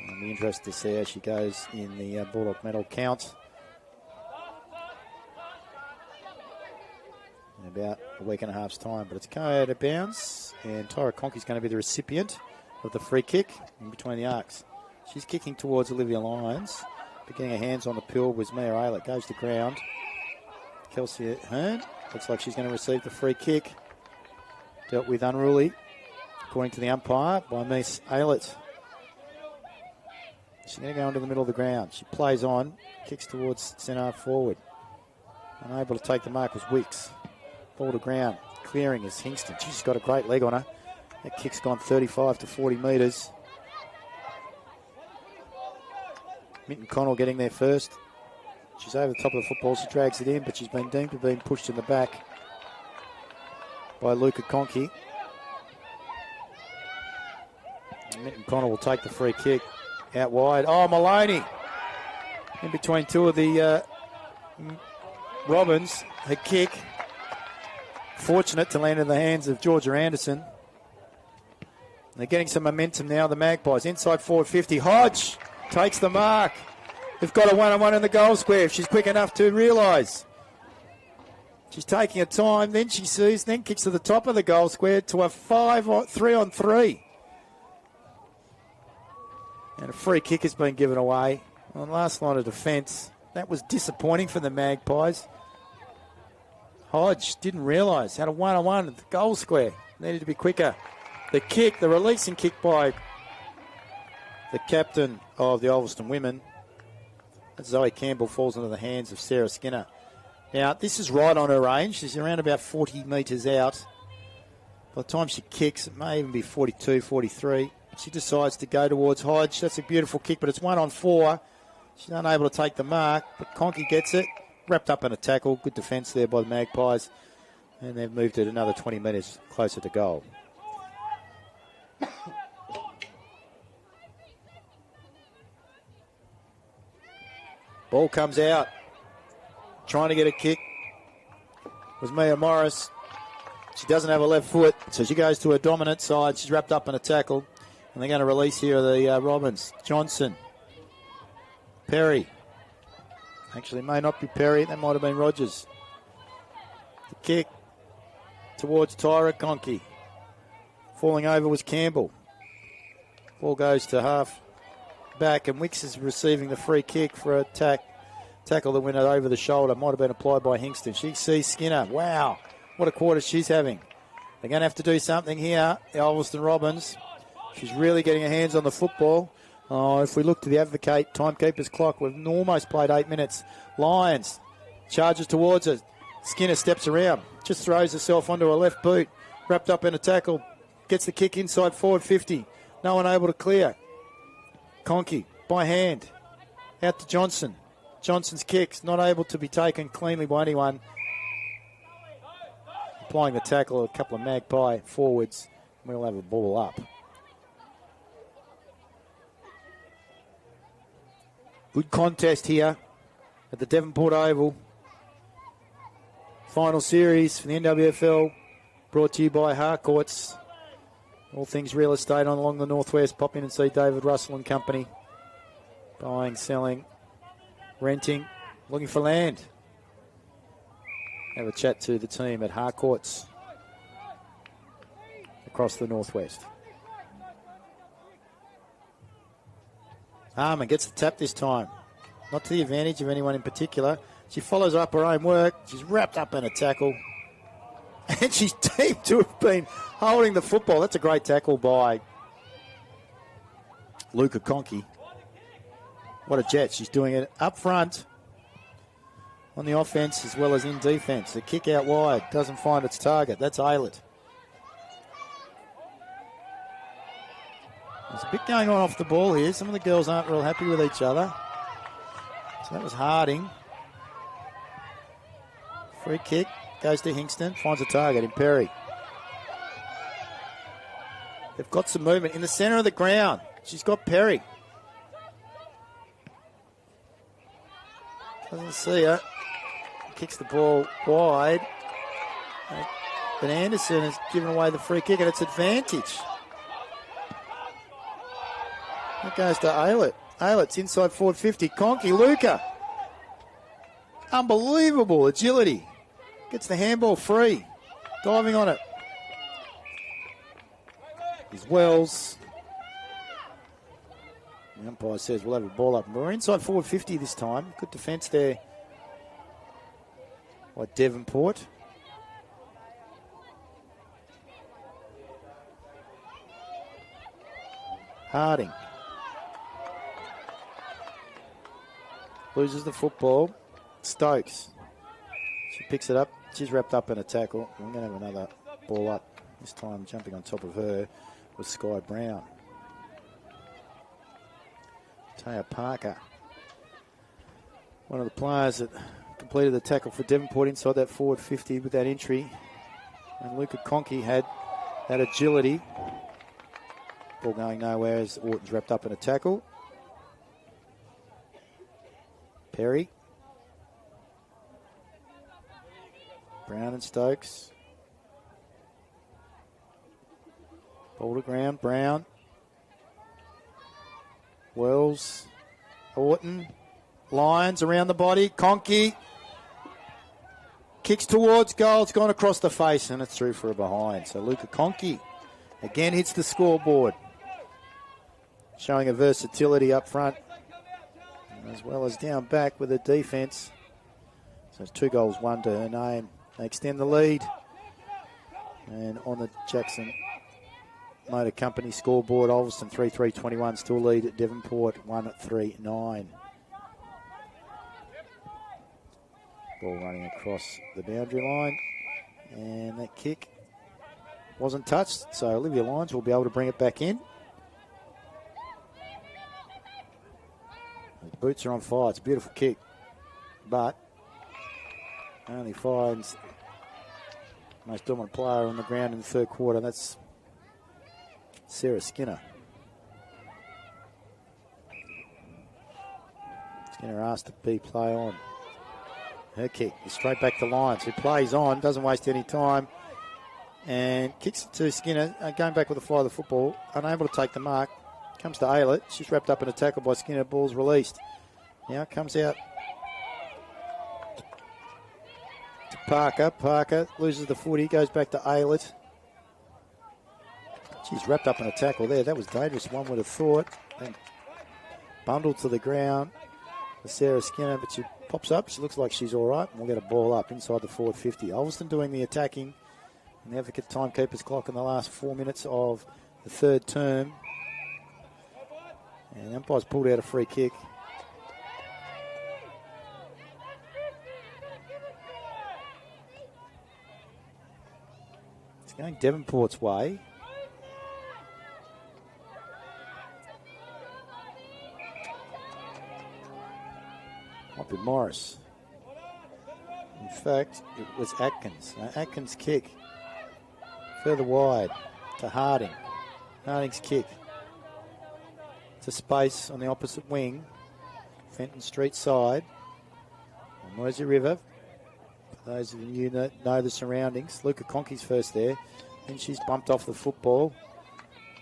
And I'll be interested to see how she goes in the Bulldog medal count. In about a week and a half's time. But it's going out of bounds, and Tyra Conkey's going to be the recipient of the free kick in between the arcs. She's kicking towards Olivia Lyons. But getting her hands on the pill was Mia Aylett. Goes to ground. Kelsey Hearn. Looks like she's going to receive the free kick. Dealt with unruly, according to the umpire, by Miss Aylett. She's going to go into the middle of the ground. She plays on, kicks towards centre forward. Unable to take the mark was Wicks. Ball to ground, clearing is Hingston. She's got a great leg on her. That kick's gone 35 to 40 metres. Minton Connell getting there first. She's over the top of the football. She drags it in, but she's been deemed to be pushed in the back by Luca Conkey. Minton Connell will take the free kick out wide. Oh, Maloney in between two of the Robins. Her kick. Fortunate to land in the hands of Georgia Anderson. They're getting some momentum now, the Magpies. Inside forward 50. Hodge takes the mark. They've got a one-on-one in the goal square if she's quick enough to realise. She's taking her time, then she sees, then kicks to the top of the goal square to a 3-on-3. And a free kick has been given away on the last line of defence. That was disappointing for the Magpies. Hodge didn't realise, had a one-on-one at the goal square. Needed to be quicker. The kick, the releasing kick by the captain of the Ulverstone women. Zoe Campbell falls into the hands of Sarah Skinner. Now, this is right on her range. She's around about 40 metres out. By the time she kicks, it may even be 42, 43. She decides to go towards Hodge. That's a beautiful kick, but it's 1-on-4. She's unable to take the mark, but Conkey gets it. Wrapped up in a tackle. Good defence there by the Magpies. And they've moved it another 20 metres closer to goal. Ball comes out. Trying to get a kick was Mia Morris. She doesn't have a left foot, so she goes to her dominant side. She's wrapped up in a tackle. And they're going to release here the Robins. Johnson. Perry. Actually, it may not be Perry. That might have been Rogers. The kick towards Tyra Conkey. Falling over was Campbell. Ball goes to half back, and Wicks is receiving the free kick for a tackle that went over the shoulder. Might have been applied by Hingston. She sees Skinner. Wow, what a quarter she's having. They're going to have to do something here, the Ulverstone Robins. She's really getting her hands on the football. Oh, if we look to the Advocate timekeeper's clock, we've almost played 8 minutes. Lyons charges towards her. Skinner steps around, just throws herself onto her left boot, wrapped up in a tackle, gets the kick inside forward 50. No one able to clear. Conkey by hand, out to Johnson. Johnson's kicks not able to be taken cleanly by anyone. Applying the tackle, a couple of Magpie forwards. We'll have a ball up. Good contest here at the Devonport Oval. Final series for the NWFL, brought to you by Harcourts. All things real estate on along the northwest. Pop in and see David Russell and company. Buying, selling, renting, looking for land. Have a chat to the team at Harcourts across the northwest. Harmon gets the tap this time. Not to the advantage of anyone in particular. She follows up her own work. She's wrapped up in a tackle. And she's deemed to have been holding the football. That's a great tackle by Luca Conkey. What a jet. She's doing it up front on the offence as well as in defence. The kick out wide doesn't find its target. That's Aylett. There's a bit going on off the ball here. Some of the girls aren't real happy with each other. So that was Harding. Free kick goes to Hingston. Finds a target in Perry. They've got some movement in the centre of the ground. She's got Perry. Doesn't see her. Kicks the ball wide. But Anderson has given away the free kick and it's advantage. It goes to Aylett. Aylett's inside forward 50. Conkey, Luca. Unbelievable agility. Gets the handball free. Diving on it. Is Wells. The umpire says we'll have a ball up. We're inside forward 50 this time. Good defence there by Devonport. Harding. Loses the football. Stokes. She picks it up. She's wrapped up in a tackle. We're going to have another ball up. This time jumping on top of her was Sky Brown. Taya Parker. One of the players that completed the tackle for Devonport inside that forward 50 with that entry. And Luca Conkey had that agility. Ball going nowhere as Orton's wrapped up in a tackle. Perry. Brown and Stokes. Ball to ground. Brown. Wells. Orton. Lyons around the body. Conkey. Kicks towards goal. It's gone across the face and it's through for a behind. So Luca Conkey again hits the scoreboard. Showing a versatility up front as well as down back with the defence. So it's 2 goals, 1 to her name. They extend the lead. And on the Jackson Motor Company scoreboard, Ulverstone 3-3-21 still lead at Devonport 1-3-9. Ball running across the boundary line. And that kick wasn't touched. So Olivia Lyons will be able to bring it back in. The boots are on fire. It's a beautiful kick. But only finds most dominant player on the ground in the third quarter. That's Sarah Skinner. Skinner asked to be play on. Her kick is straight back to Lyons, who plays on, doesn't waste any time, and kicks it to Skinner, going back with the fly of the football, unable to take the mark. Comes to Aylett. She's wrapped up in a tackle by Skinner. Ball's released. Now comes out to Parker. Parker loses the footy, goes back to Aylett. She's wrapped up in a tackle there. That was dangerous, one would have thought. And bundled to the ground for Sarah Skinner, but she pops up. She looks like she's all right, and we'll get a ball up inside the forward 50. Ulverstone doing the attacking. And the Advocate timekeeper's clock in the last 4 minutes of the third term. And the umpire's pulled out a free kick. It's going Devonport's way. Might be Morris. In fact, it was Atkins. Atkins' kick. Further wide to Harding. Harding's kick. To space on the opposite wing. Fenton Street side. On Mersey River. For those of you that know the surroundings. Luca Conkey's first there. Then she's bumped off the football.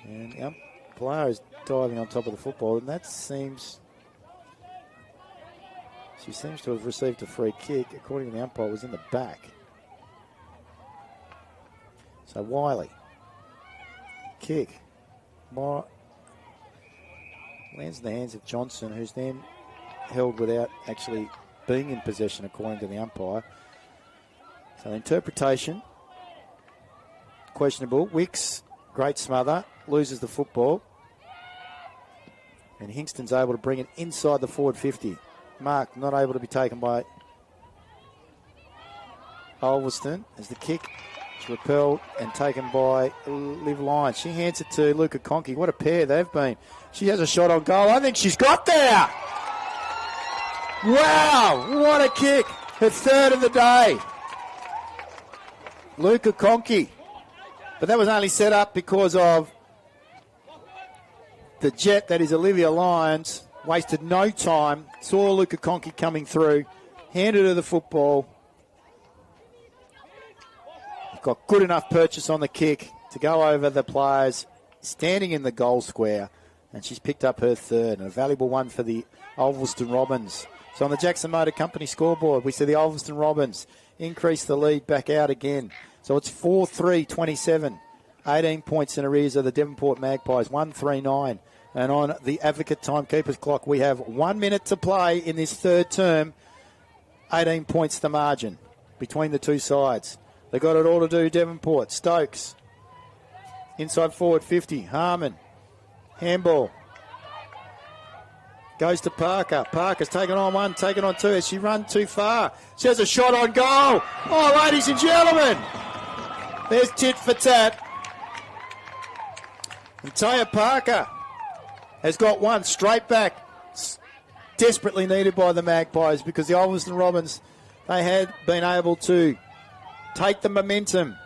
And the player is diving on top of the football. And that seems... She seems to have received a free kick. According to the umpire, it was in the back. So Wiley. Kick. Lands in the hands of Johnson, who's then held without actually being in possession, according to the umpire. So interpretation, questionable. Wicks, great smother, loses the football. And Hingston's able to bring it inside the forward 50. Mark not able to be taken by Ulverstone as the kick is repelled and taken by Liv Lyons. She hands it to Luca Conkey. What a pair they've been. She has a shot on goal. I think she's got there. Wow, what a kick. Her third of the day. Luca Conkey. But that was only set up because of the jet that is Olivia Lyons. Wasted no time. Saw Luca Conkey coming through. Handed her the football. Got good enough purchase on the kick to go over the players standing in the goal square and she's picked up her third, and a valuable one for the Ulverstone Robins. So on the Jackson Motor Company scoreboard, we see the Ulverstone Robins increase the lead back out again. So it's 4-3-27. 18 points in arrears of the Devonport Magpies, 1-3-9. And on the Advocate timekeeper's clock, we have 1 minute to play in this third term. 18 points the margin between the two sides. They got it all to do, Devonport. Stokes. Inside forward 50. Harmon. Handball. Goes to Parker. Parker's taken on one, taken on two. Has she run too far? She has a shot on goal. Oh, ladies and gentlemen. There's tit for tat. And Taya Parker has got one straight back. Desperately needed by the Magpies because the Ulverstone Robins, they had been able to take the momentum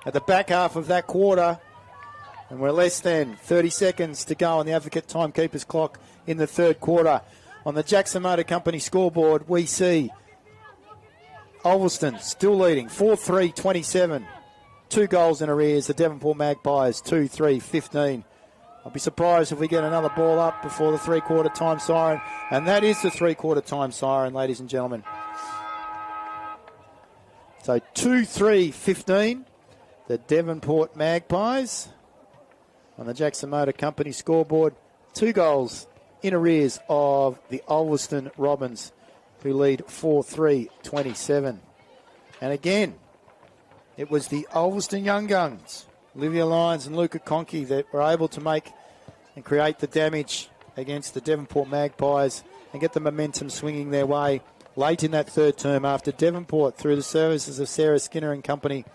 at the back half of that quarter. And we're less than 30 seconds to go on the Advocate timekeeper's clock in the third quarter. On the Jackson Motor Company scoreboard, we see Ulverstone still leading, 4-3-27. 2 goals in arrears. The Devonport Magpies, 2-3-15. I'll be surprised if we get another ball up before the three-quarter time siren. And that is the three-quarter time siren, ladies and gentlemen. So 2-3-15. The Devonport Magpies on the Jackson Motor Company scoreboard. 2 goals in arrears of the Ulverstone Robins, who lead 4-3-27. And again, it was the Ulverstone Young Guns, Olivia Lyons and Luca Conkey, that were able to make and create the damage against the Devonport Magpies and get the momentum swinging their way late in that third term after Devonport, through the services of Sarah Skinner and company,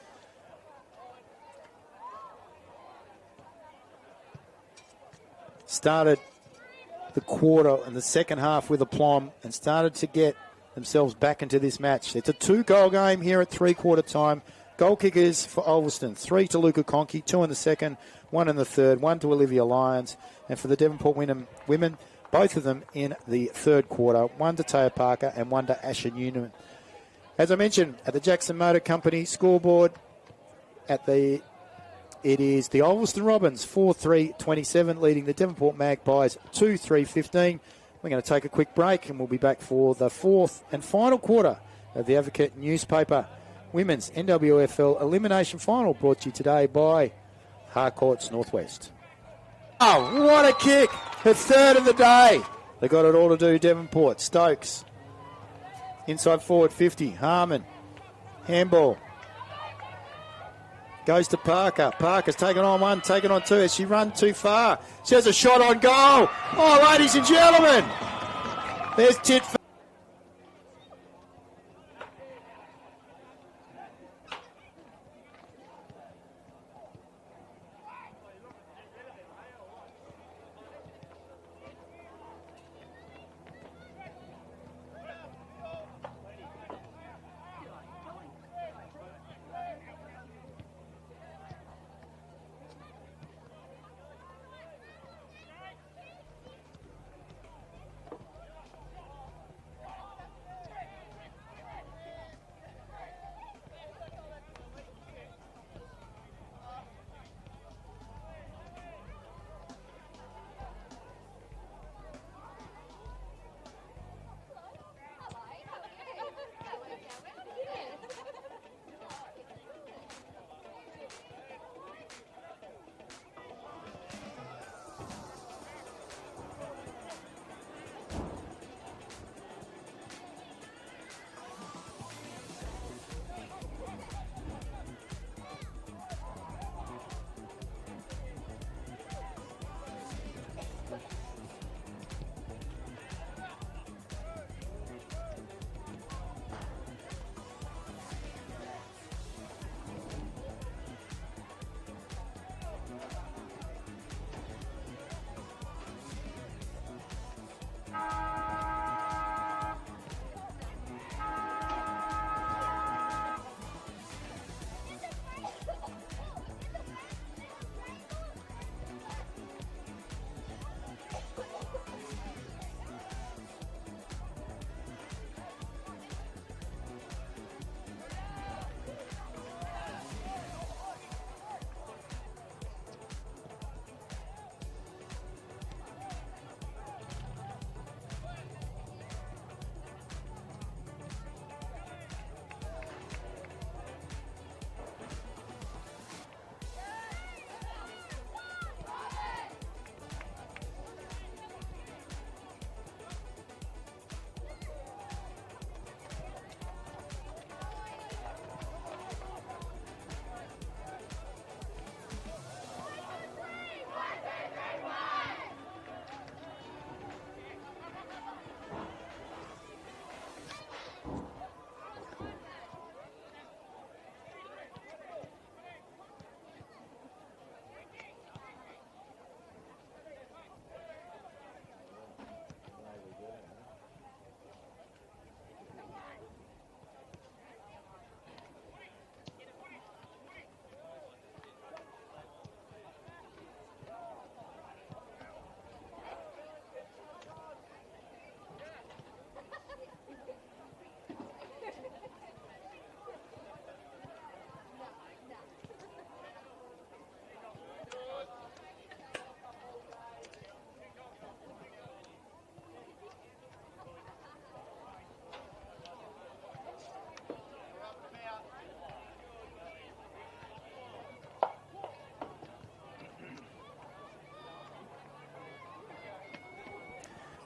started the quarter and the second half with aplomb and started to get themselves back into this match. It's a 2-goal game here at three-quarter time. Goal kickers for Ulverstone, 3 to Luca Conkey, 2 in the second, 1 in the third, 1 to Olivia Lyons. And for the Devonport women, both of them in the third quarter, 1 to Taya Parker and 1 to Asha Newman. As I mentioned, at the Jackson Motor Company scoreboard, it is the Ulverstone Robins, 4-3-27, leading the Devonport Magpies, 2-3-15. We're going to take a quick break and we'll be back for the fourth and final quarter of the Advocate newspaper Women's NWFL Elimination Final, brought to you today by Harcourts Northwest. Oh, what a kick! The third of the day. They got it all to do, Devonport. Stokes. Inside forward 50. Harmon. Handball. Goes to Parker. Parker's taken on one, taken on two. Has she run too far? She has a shot on goal. Oh, ladies and gentlemen. There's tit for...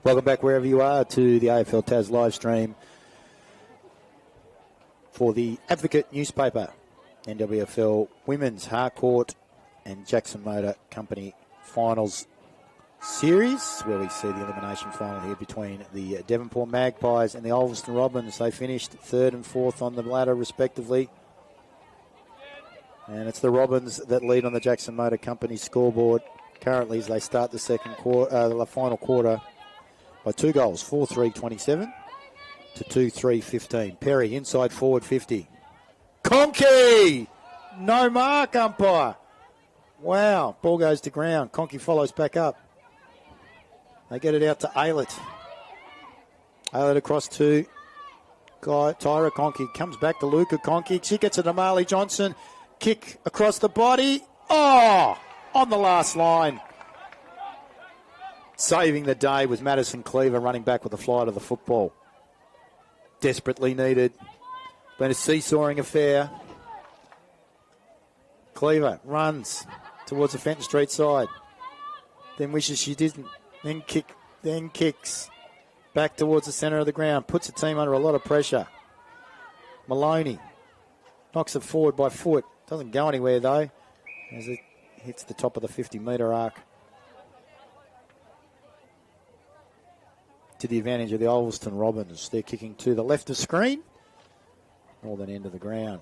Welcome back wherever you are to the AFL Tas live stream for the Advocate newspaper, NWFL Women's Harcourt and Jackson Motor Company finals series, where we see the elimination final here between the Devonport Magpies and the Ulverstone Robins. They finished third and fourth on the ladder respectively. And it's the Robins that lead on the Jackson Motor Company scoreboard currently as they start the the final quarter by 2 goals, 4-3-27 to 2-3-15. Perry, inside forward 50. Conkey! No mark, umpire. Wow, ball goes to ground. Conkey follows back up. They get it out to Aylett. Aylett across to Tyra Conkey. Comes back to Luca Conkey. She gets it to Marley Johnson. Kick across the body. Oh! On the last line. Saving the day was Madison Cleaver running back with a fly to the football. Desperately needed. Been a seesawing affair. Cleaver runs towards the Fenton Street side. Then wishes she didn't. Then kicks. Back towards the centre of the ground. Puts the team under a lot of pressure. Maloney knocks it forward by foot. Doesn't go anywhere though as it hits the top of the 50-metre arc. To the advantage of the Ulverstone Robins. They're kicking to the left of screen. Northern end of the ground.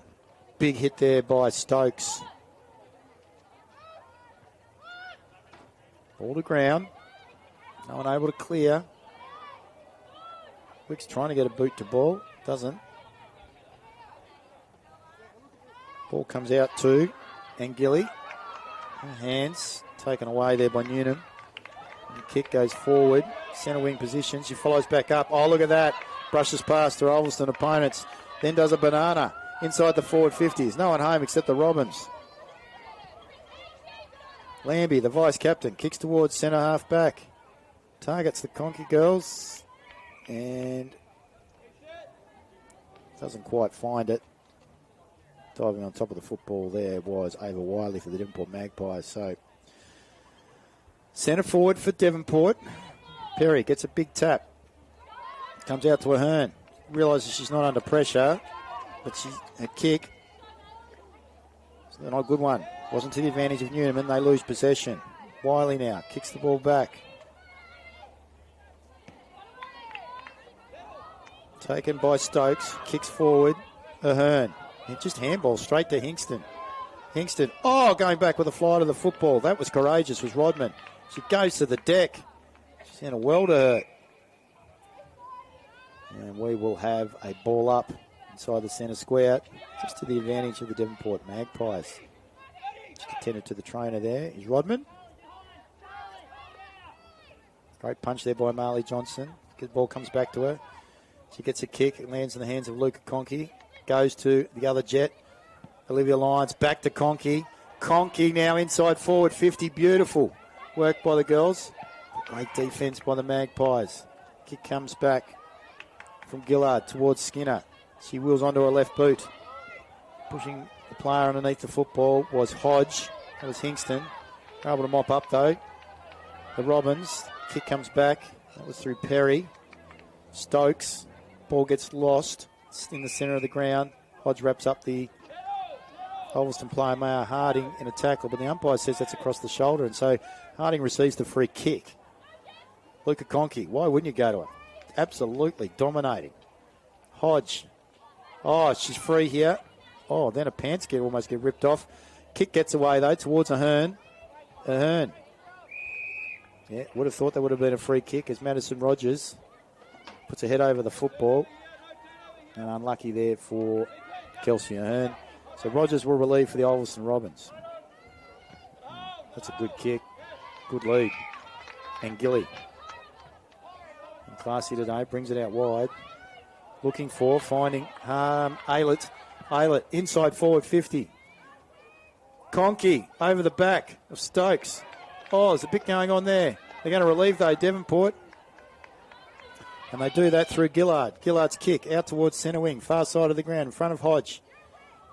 Big hit there by Stokes. Ball to ground. No one able to clear. Wick's trying to get a boot to ball. Doesn't. Ball comes out to Angili. Hands taken away there by Newnham. And the kick goes forward. Centre wing position. She follows back up. Oh, look at that. Brushes past her Ulverstone opponents. Then does a banana inside the forward 50s. No one home except the Robins. Lambie, the vice-captain, kicks towards centre half back. Targets the Conkey girls. And doesn't quite find it. Diving on top of the football there was Ava Wiley for the Devonport Magpies. So, centre forward for Devonport. Perry gets a big tap. Comes out to Ahern. Realises she's not under pressure, but a kick. It's not a good one. Wasn't to the advantage of Newnham. They lose possession. Wiley now kicks the ball back. Taken by Stokes. Kicks forward. Ahern. And just handball straight to Hingston. Hingston, going back with a fly to the football. That was courageous, was Rodman. She goes to the deck. She's in a well to her. And we will have a ball up inside the centre square, just to the advantage of the Devonport Magpies. Just attended to the trainer there is Rodman. Great punch there by Marley Johnson. The ball comes back to her. She gets a kick. It lands in the hands of Luca Conkey. Goes to the other jet. Olivia Lyons back to Conkey. Conkey now inside forward 50. Beautiful work by the girls. Great defence by the Magpies. Kick comes back from Gillard towards Skinner. She wheels onto her left boot. Pushing the player underneath the football was Hodge. That was Hingston. They're able to mop up though. The Robins. Kick comes back. That was through Perry. Stokes. Ball gets lost. It's in the centre of the ground. Hodge wraps up the Ulverstone player, Maya Harding, in a tackle, but the umpire says that's across the shoulder, and so Harding receives the free kick. Luca Conkey, why wouldn't you go to her? Absolutely dominating. Hodge. Oh, she's free here. Oh, then her pants almost get ripped off. Kick gets away, though, towards Ahern. Ahern. Yeah, would have thought that would have been a free kick as Madison Rogers puts her head over the football. And unlucky there for Kelsey Ahern. So Rogers will relieve for the Ulverstone Robins. That's a good kick. Good lead. And Gilly. And classy today. Brings it out wide. Looking for, finding Aylett. Aylett inside forward 50. Conkey over the back of Stokes. Oh, there's a bit going on there. They're going to relieve though, Devonport. And they do that through Gillard. Gillard's kick out towards centre wing, far side of the ground, in front of Hodge.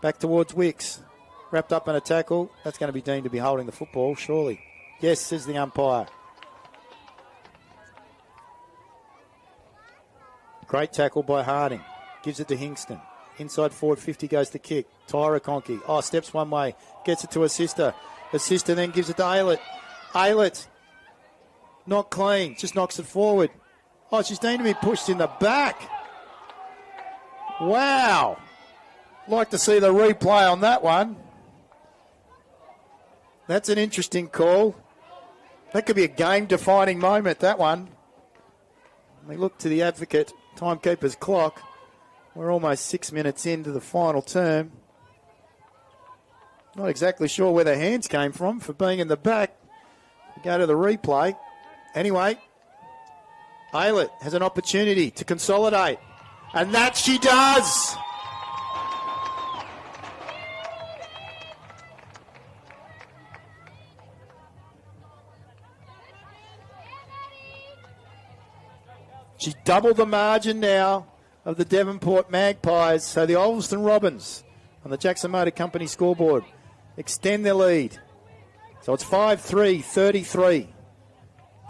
Back towards Wicks. Wrapped up in a tackle. That's going to be deemed to be holding the football, surely. Yes, says the umpire. Great tackle by Harding. Gives it to Hingston. Inside forward 50 goes the kick. Tyra Conkey. Oh, steps one way. Gets it to her sister. Her sister then gives it to Aylett. Aylett. Not clean. Just knocks it forward. Oh, she's needing to be pushed in the back. Wow. Like to see the replay on that one. That's an interesting call. That could be a game-defining moment, that one. We look to the advocate, timekeeper's clock. We're almost 6 minutes into the final term. Not exactly sure where the hands came from for being in the back. We go to the replay. Anyway, Aylett has an opportunity to consolidate. And that she does! She's doubled the margin now of the Devonport Magpies. So the Ulverstone Robins on the Jackson Motor Company scoreboard extend their lead. So it's 5-3, 33.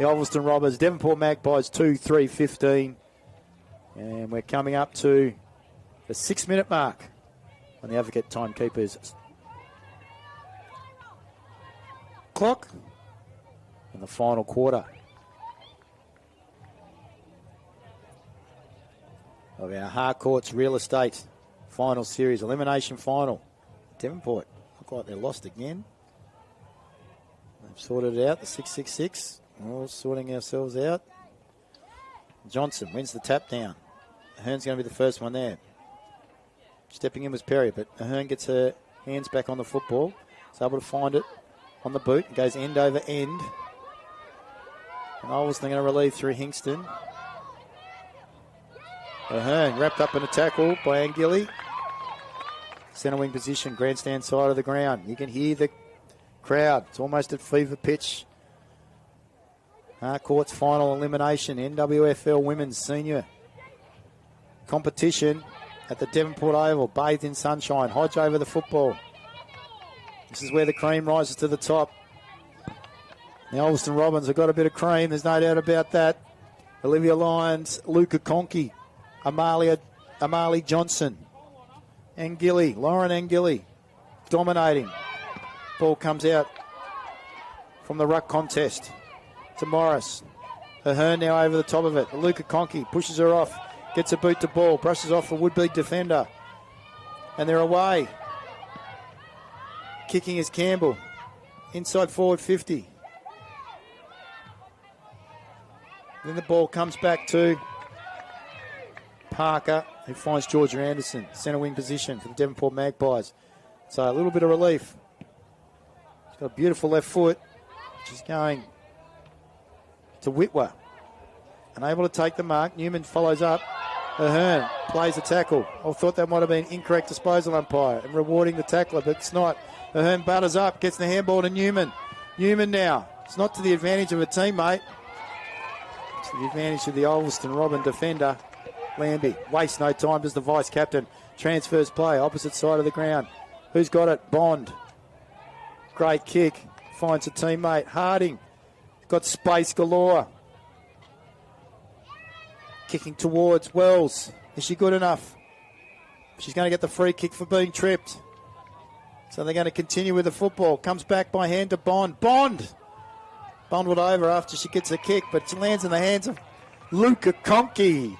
The Ulverstone Robbers, Devonport Magpies 2-3, 15. And we're coming up to the 6 minute mark on the advocate timekeeper's clock in the final quarter of our Harcourts Real Estate final series, elimination final. Devonport look like they're lost again. They've sorted it out, the 666. We're all sorting ourselves out. Johnson wins the tap down. Ahern's going to be the first one there. Stepping in was Perry, but Ahern gets her hands back on the football. Is able to find it on the boot. It goes end over end. And Ulverstone going to relieve through Hingston. Ahern wrapped up in a tackle by Angili. Centre wing position, grandstand side of the ground. You can hear the crowd. It's almost at fever pitch. Harcourt's final elimination, NWFL Women's Senior competition at the Devonport Oval, bathed in sunshine. Hodge over the football. This is where the cream rises to the top. The Ulverstone Robins have got a bit of cream, there's no doubt about that. Olivia Lyons, Luca Conkey, Amali Johnson, Angili, Lauren Angili, dominating. Ball comes out from the ruck contest to Morris. Ahern now over the top of it. Luca Conkey pushes her off, gets a boot to ball, brushes off a would-be defender, and they're away. Kicking is Campbell, inside forward 50. Then the ball comes back to Parker, who finds Georgia Anderson, centre wing position for the Devonport Magpies. So a little bit of relief. She's got a beautiful left foot. She's going to Whitwer. Unable to take the mark. Newman follows up. Ahern plays a tackle. I thought that might have been incorrect disposal umpire and rewarding the tackler, but it's not. Ahern butters up, gets the handball to Newman. Newman now. It's not to the advantage of a teammate. It's to the advantage of the Ulverstone Robin defender, Lambie. Wastes no time, does the vice-captain. Transfers play, opposite side of the ground. Who's got it? Bond. Great kick. Finds a teammate. Harding. Got space galore. Kicking towards Wells. Is she good enough? She's going to get the free kick for being tripped. So they're going to continue with the football. Comes back by hand to Bond. Bond would over after she gets a kick, but she lands in the hands of Luca Conkey.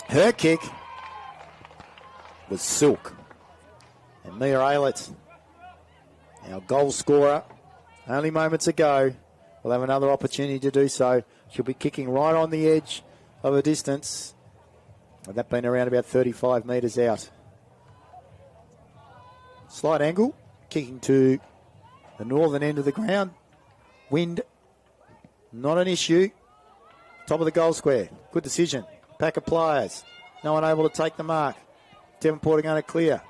Her kick was silk. And Mia Aylett, our goal scorer, only moments ago, will have another opportunity to do so. She'll be kicking right on the edge of a distance. And that being around about 35 metres out. Slight angle, kicking to the northern end of the ground. Wind, not an issue. Top of the goal square. Good decision. Pack of players. No one able to take the mark. Devonport are going to clear.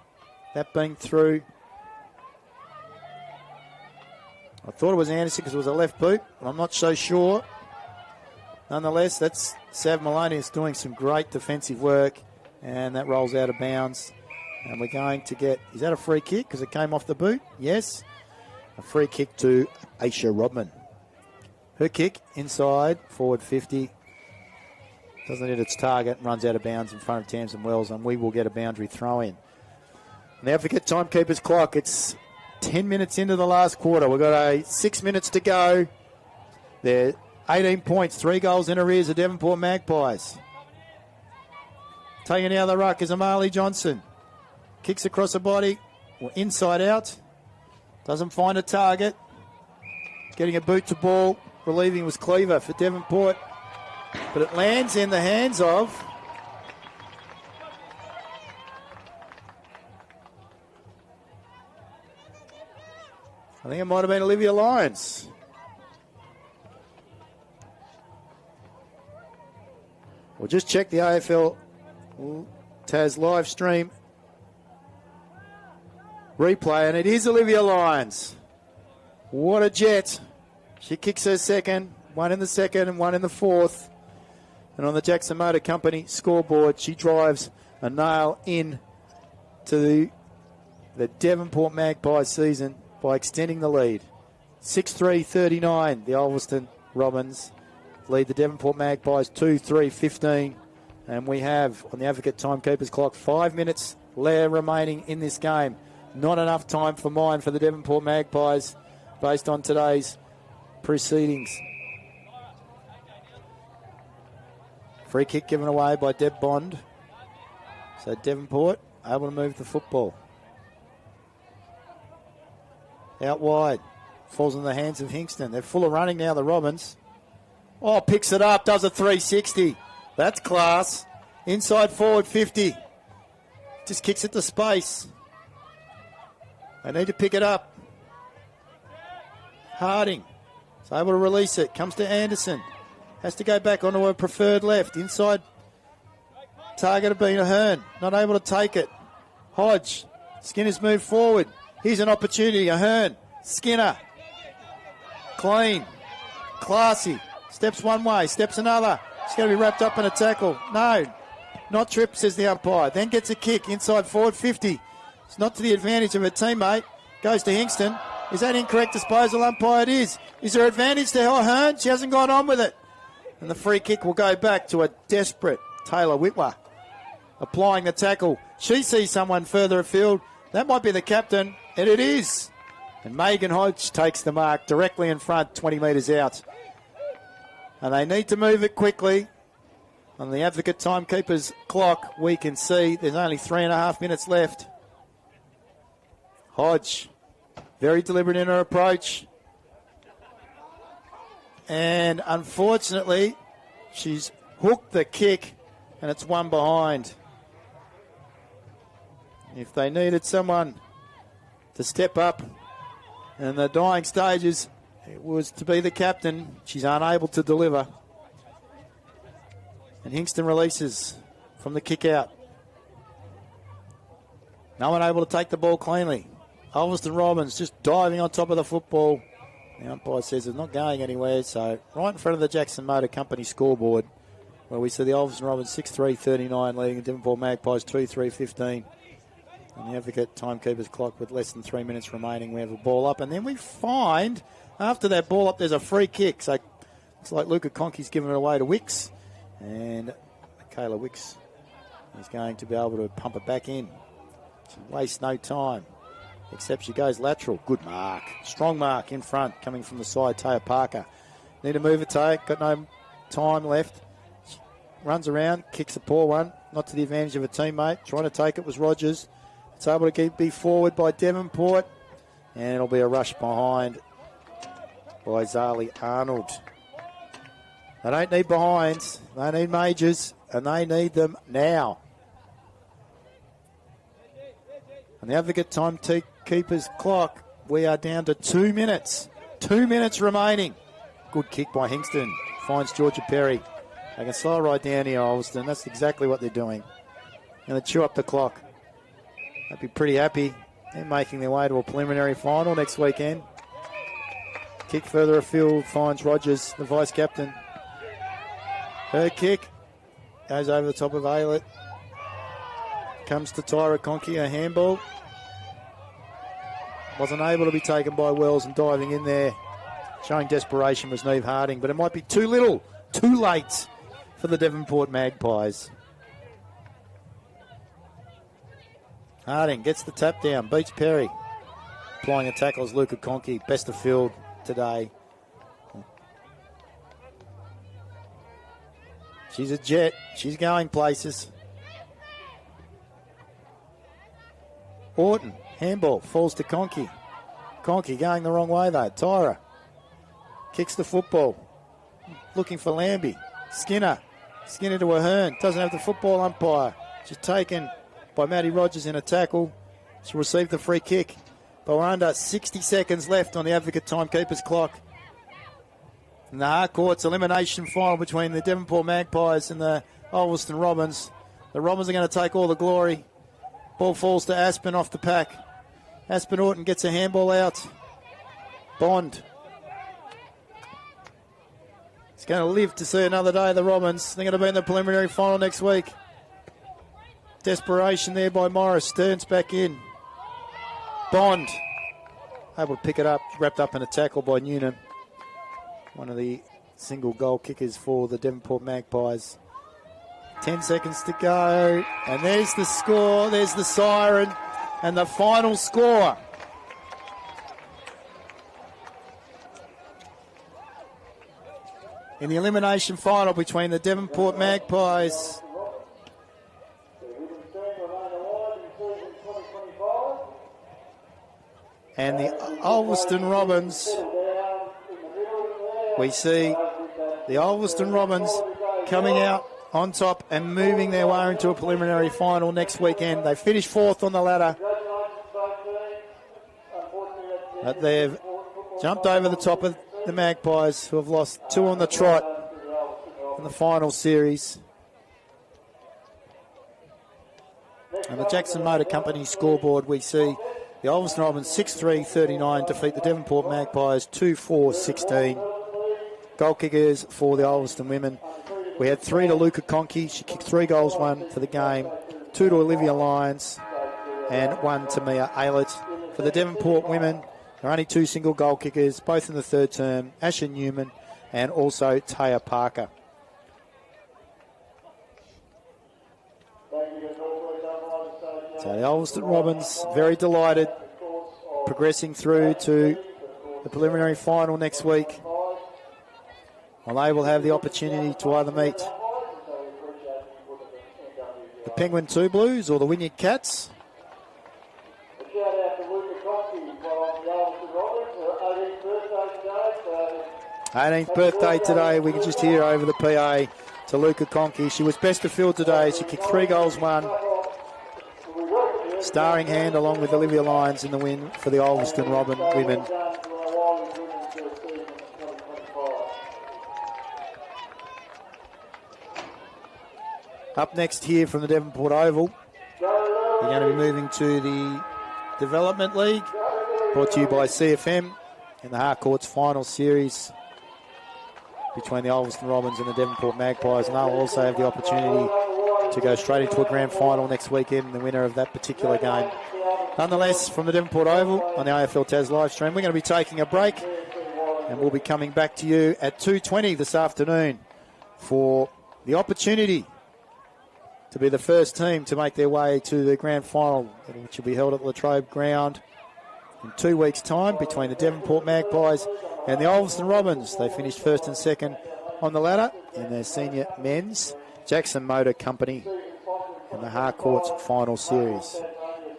That being through. I thought it was Anderson because it was a left boot. I'm not so sure. Nonetheless, that's Sav Maloney doing some great defensive work. And that rolls out of bounds. And we're going to get... Is that a free kick because it came off the boot? Yes. A free kick to Aisha Rodman. Her kick inside, forward 50. Doesn't hit its target and runs out of bounds in front of Tamsin Wells, and we will get a boundary throw in. Now forget timekeeper's clock. It's 10 minutes into the last quarter. We've got 6 minutes to go. They're 18 points, 3 goals in arrears of Devonport Magpies. Taking out the ruck is Amali Johnson. Kicks across the body, or inside out. Doesn't find a target. Getting a boot to ball. Relieving was Cleaver for Devonport. But it lands in the hands of I think it might have been Olivia Lyons. We'll just check the AFL Tas live stream replay, and it is Olivia Lyons. What a jet. She kicks her second, one in the second and one in the fourth. And on the Jackson Motor Company scoreboard, she drives a nail in to the Devonport Magpies season by extending the lead. 6-3-39, the Ulverstone Robins lead the Devonport Magpies 2-3-15. And we have, on the Advocate timekeeper's clock, 5 minutes remaining in this game. Not enough time for mine for the Devonport Magpies based on today's proceedings. Free kick given away by Deb Bond. So Devonport able to move the football. Out wide. Falls in the hands of Hingston. They're full of running now, the Robins. Oh, picks it up, does a 360. That's class. Inside forward 50. Just kicks it to space. They need to pick it up. Harding is able to release it. Comes to Anderson. Has to go back onto her preferred left. Inside target have been Ahern. Not able to take it. Hodge. Skinner's moved forward. Here's an opportunity. Ahern. Skinner. Clean. Classy. Steps one way. Steps another. She's going to be wrapped up in a tackle. No. Not trip, says the umpire. Then gets a kick. Inside forward 50. It's not to the advantage of her teammate. Goes to Hingston. Is that incorrect disposal, umpire? It is. Is there advantage to Ahern? She hasn't gone on with it. And the free kick will go back to a desperate Taylor Whitwer. Applying the tackle. She sees someone further afield. That might be the captain. And it is. And Megan Hodge takes the mark directly in front, 20 metres out. And they need to move it quickly. On the Advocate timekeeper's clock, we can see there's only 3.5 minutes left. Hodge, very deliberate in her approach. And unfortunately, she's hooked the kick, and it's one behind. If they needed someone to step up in the dying stages, it was to be the captain. She's unable to deliver. And Hingston releases from the kick out. No one able to take the ball cleanly. Ulverstone Robins just diving on top of the football. The umpire says it's not going anywhere, so right in front of the Jackson Motor Company scoreboard, where we see the Ulverstone Robins 6-3-39 leading the Devonport Magpies 2-3-15. And the Advocate timekeeper's clock with less than 3 minutes remaining. We have a ball up, and then we find after that ball up there's a free kick. So it's like Luca Conkey's giving it away to Wicks, and Kayla Wicks is going to be able to pump it back in. She wastes no time. Except she goes lateral. Good mark. Strong mark in front coming from the side. Taya Parker. Need to move it, Taya. Got no time left. She runs around. Kicks a poor one. Not to the advantage of a teammate. Trying to take it was Rogers. It's able to be forward by Devonport. And it'll be a rush behind by Zali Arnold. They don't need behinds. They need majors. And they need them now. On the Advocate timekeeper's clock, we are down to 2 minutes. 2 minutes remaining. Good kick by Hingston. Finds Georgia Perry. They can slow right down here, Ulverstone. That's exactly what they're doing. Going to chew up the clock. They'll be pretty happy. They're making their way to a preliminary final next weekend. Kick further afield finds Rogers, the vice-captain. Her kick goes over the top of Aylett. Comes to Tyra Conkey, a handball. Wasn't able to be taken by Wells and diving in there Showing desperation was Neve Harding, but it might be too little, too late for the Devonport Magpies. Harding gets the tap down, beats Perry. Applying a tackle is Luca Conkey, best of field today. She's a jet. She's going places. Orton, handball, falls to Conkey. Conkey going the wrong way though. Tyra kicks the football. Looking for Lambie. Skinner. Skinner to Ahern. Doesn't have the football umpire. She's taken by Maddie Rogers in a tackle. She'll receive the free kick. But we're under 60 seconds left on the Advocate timekeeper's clock. In the Harcourts elimination final between the Devonport Magpies and the Ulverstone Robins. The Robins are going to take all the glory. Ball falls to Aspen off the pack. Aspen Orton gets a handball out. Bond. It's going to live to see another day, the Robins. They're going to be in the preliminary final next week. Desperation there by Morris. Stearns back in. Bond. Able to pick it up. Wrapped up in a tackle by Noonan. One of the single goal kickers for the Devonport Magpies. 10 seconds to go. And there's the score. There's the siren. And the final score. In the elimination final between the Devonport Magpies and the Ulverstone Robins, we see the Ulverstone Robins coming out on top and moving their way into a preliminary final next weekend. They finished fourth on the ladder, but they've jumped over the top of the Magpies, who have lost 2 on the trot in the final series. And the Jackson Motor Company scoreboard, we see the Ulverstone Robins 6-3-39 defeat the Devonport Magpies 2-4-16. Goal kickers for the Ulverstone women. We had 3 to Luca Conkey. She kicked 3 goals, 1 for the game. 2 to Olivia Lyons and 1 to Mia Aylett. For the Devonport women, there are only 2 single goal kickers, both in the third term, Asher Newman and also Taya Parker. So the Ulverstone Robins, very delighted, progressing through to the preliminary final next week. Well, they will have the opportunity to either meet the Penguin 2 Blues or the Wynyard Cats. 18th birthday today. We can just hear over the PA to Luca Conkey. She was best of field today. She kicked 3 goals, 1. Starring hand along with Olivia Lyons in the win for the Ulverstone Robin women. Up next here from the Devonport Oval, we're going to be moving to the Development League, brought to you by CFM in the Harcourts final series between the Ulverstone Robins and the Devonport Magpies, and they'll also have the opportunity to go straight into a grand final next weekend, the winner of that particular game. Nonetheless, from the Devonport Oval on the AFL Tas live stream, we're going to be taking a break, and we'll be coming back to you at 2:20 this afternoon for the opportunity to be the first team to make their way to the grand final, which will be held at Latrobe Ground in 2 weeks' time between the Devonport Magpies and the Ulverstone Robins. They finished first and second on the ladder in their senior men's Jackson Motor Company in the Harcourts final series.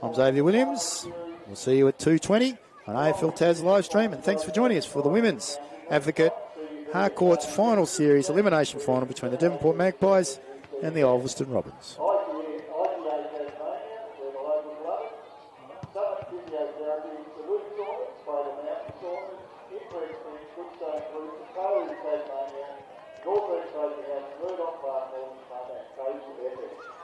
I'm Xavier Williams. We'll see you at 2:20 on AFL Tas live stream, and thanks for joining us for the Women's Advocate Harcourts final series, elimination final between the Devonport Magpies and the Ulverstone Robins. North East Coast has moved on far more than that.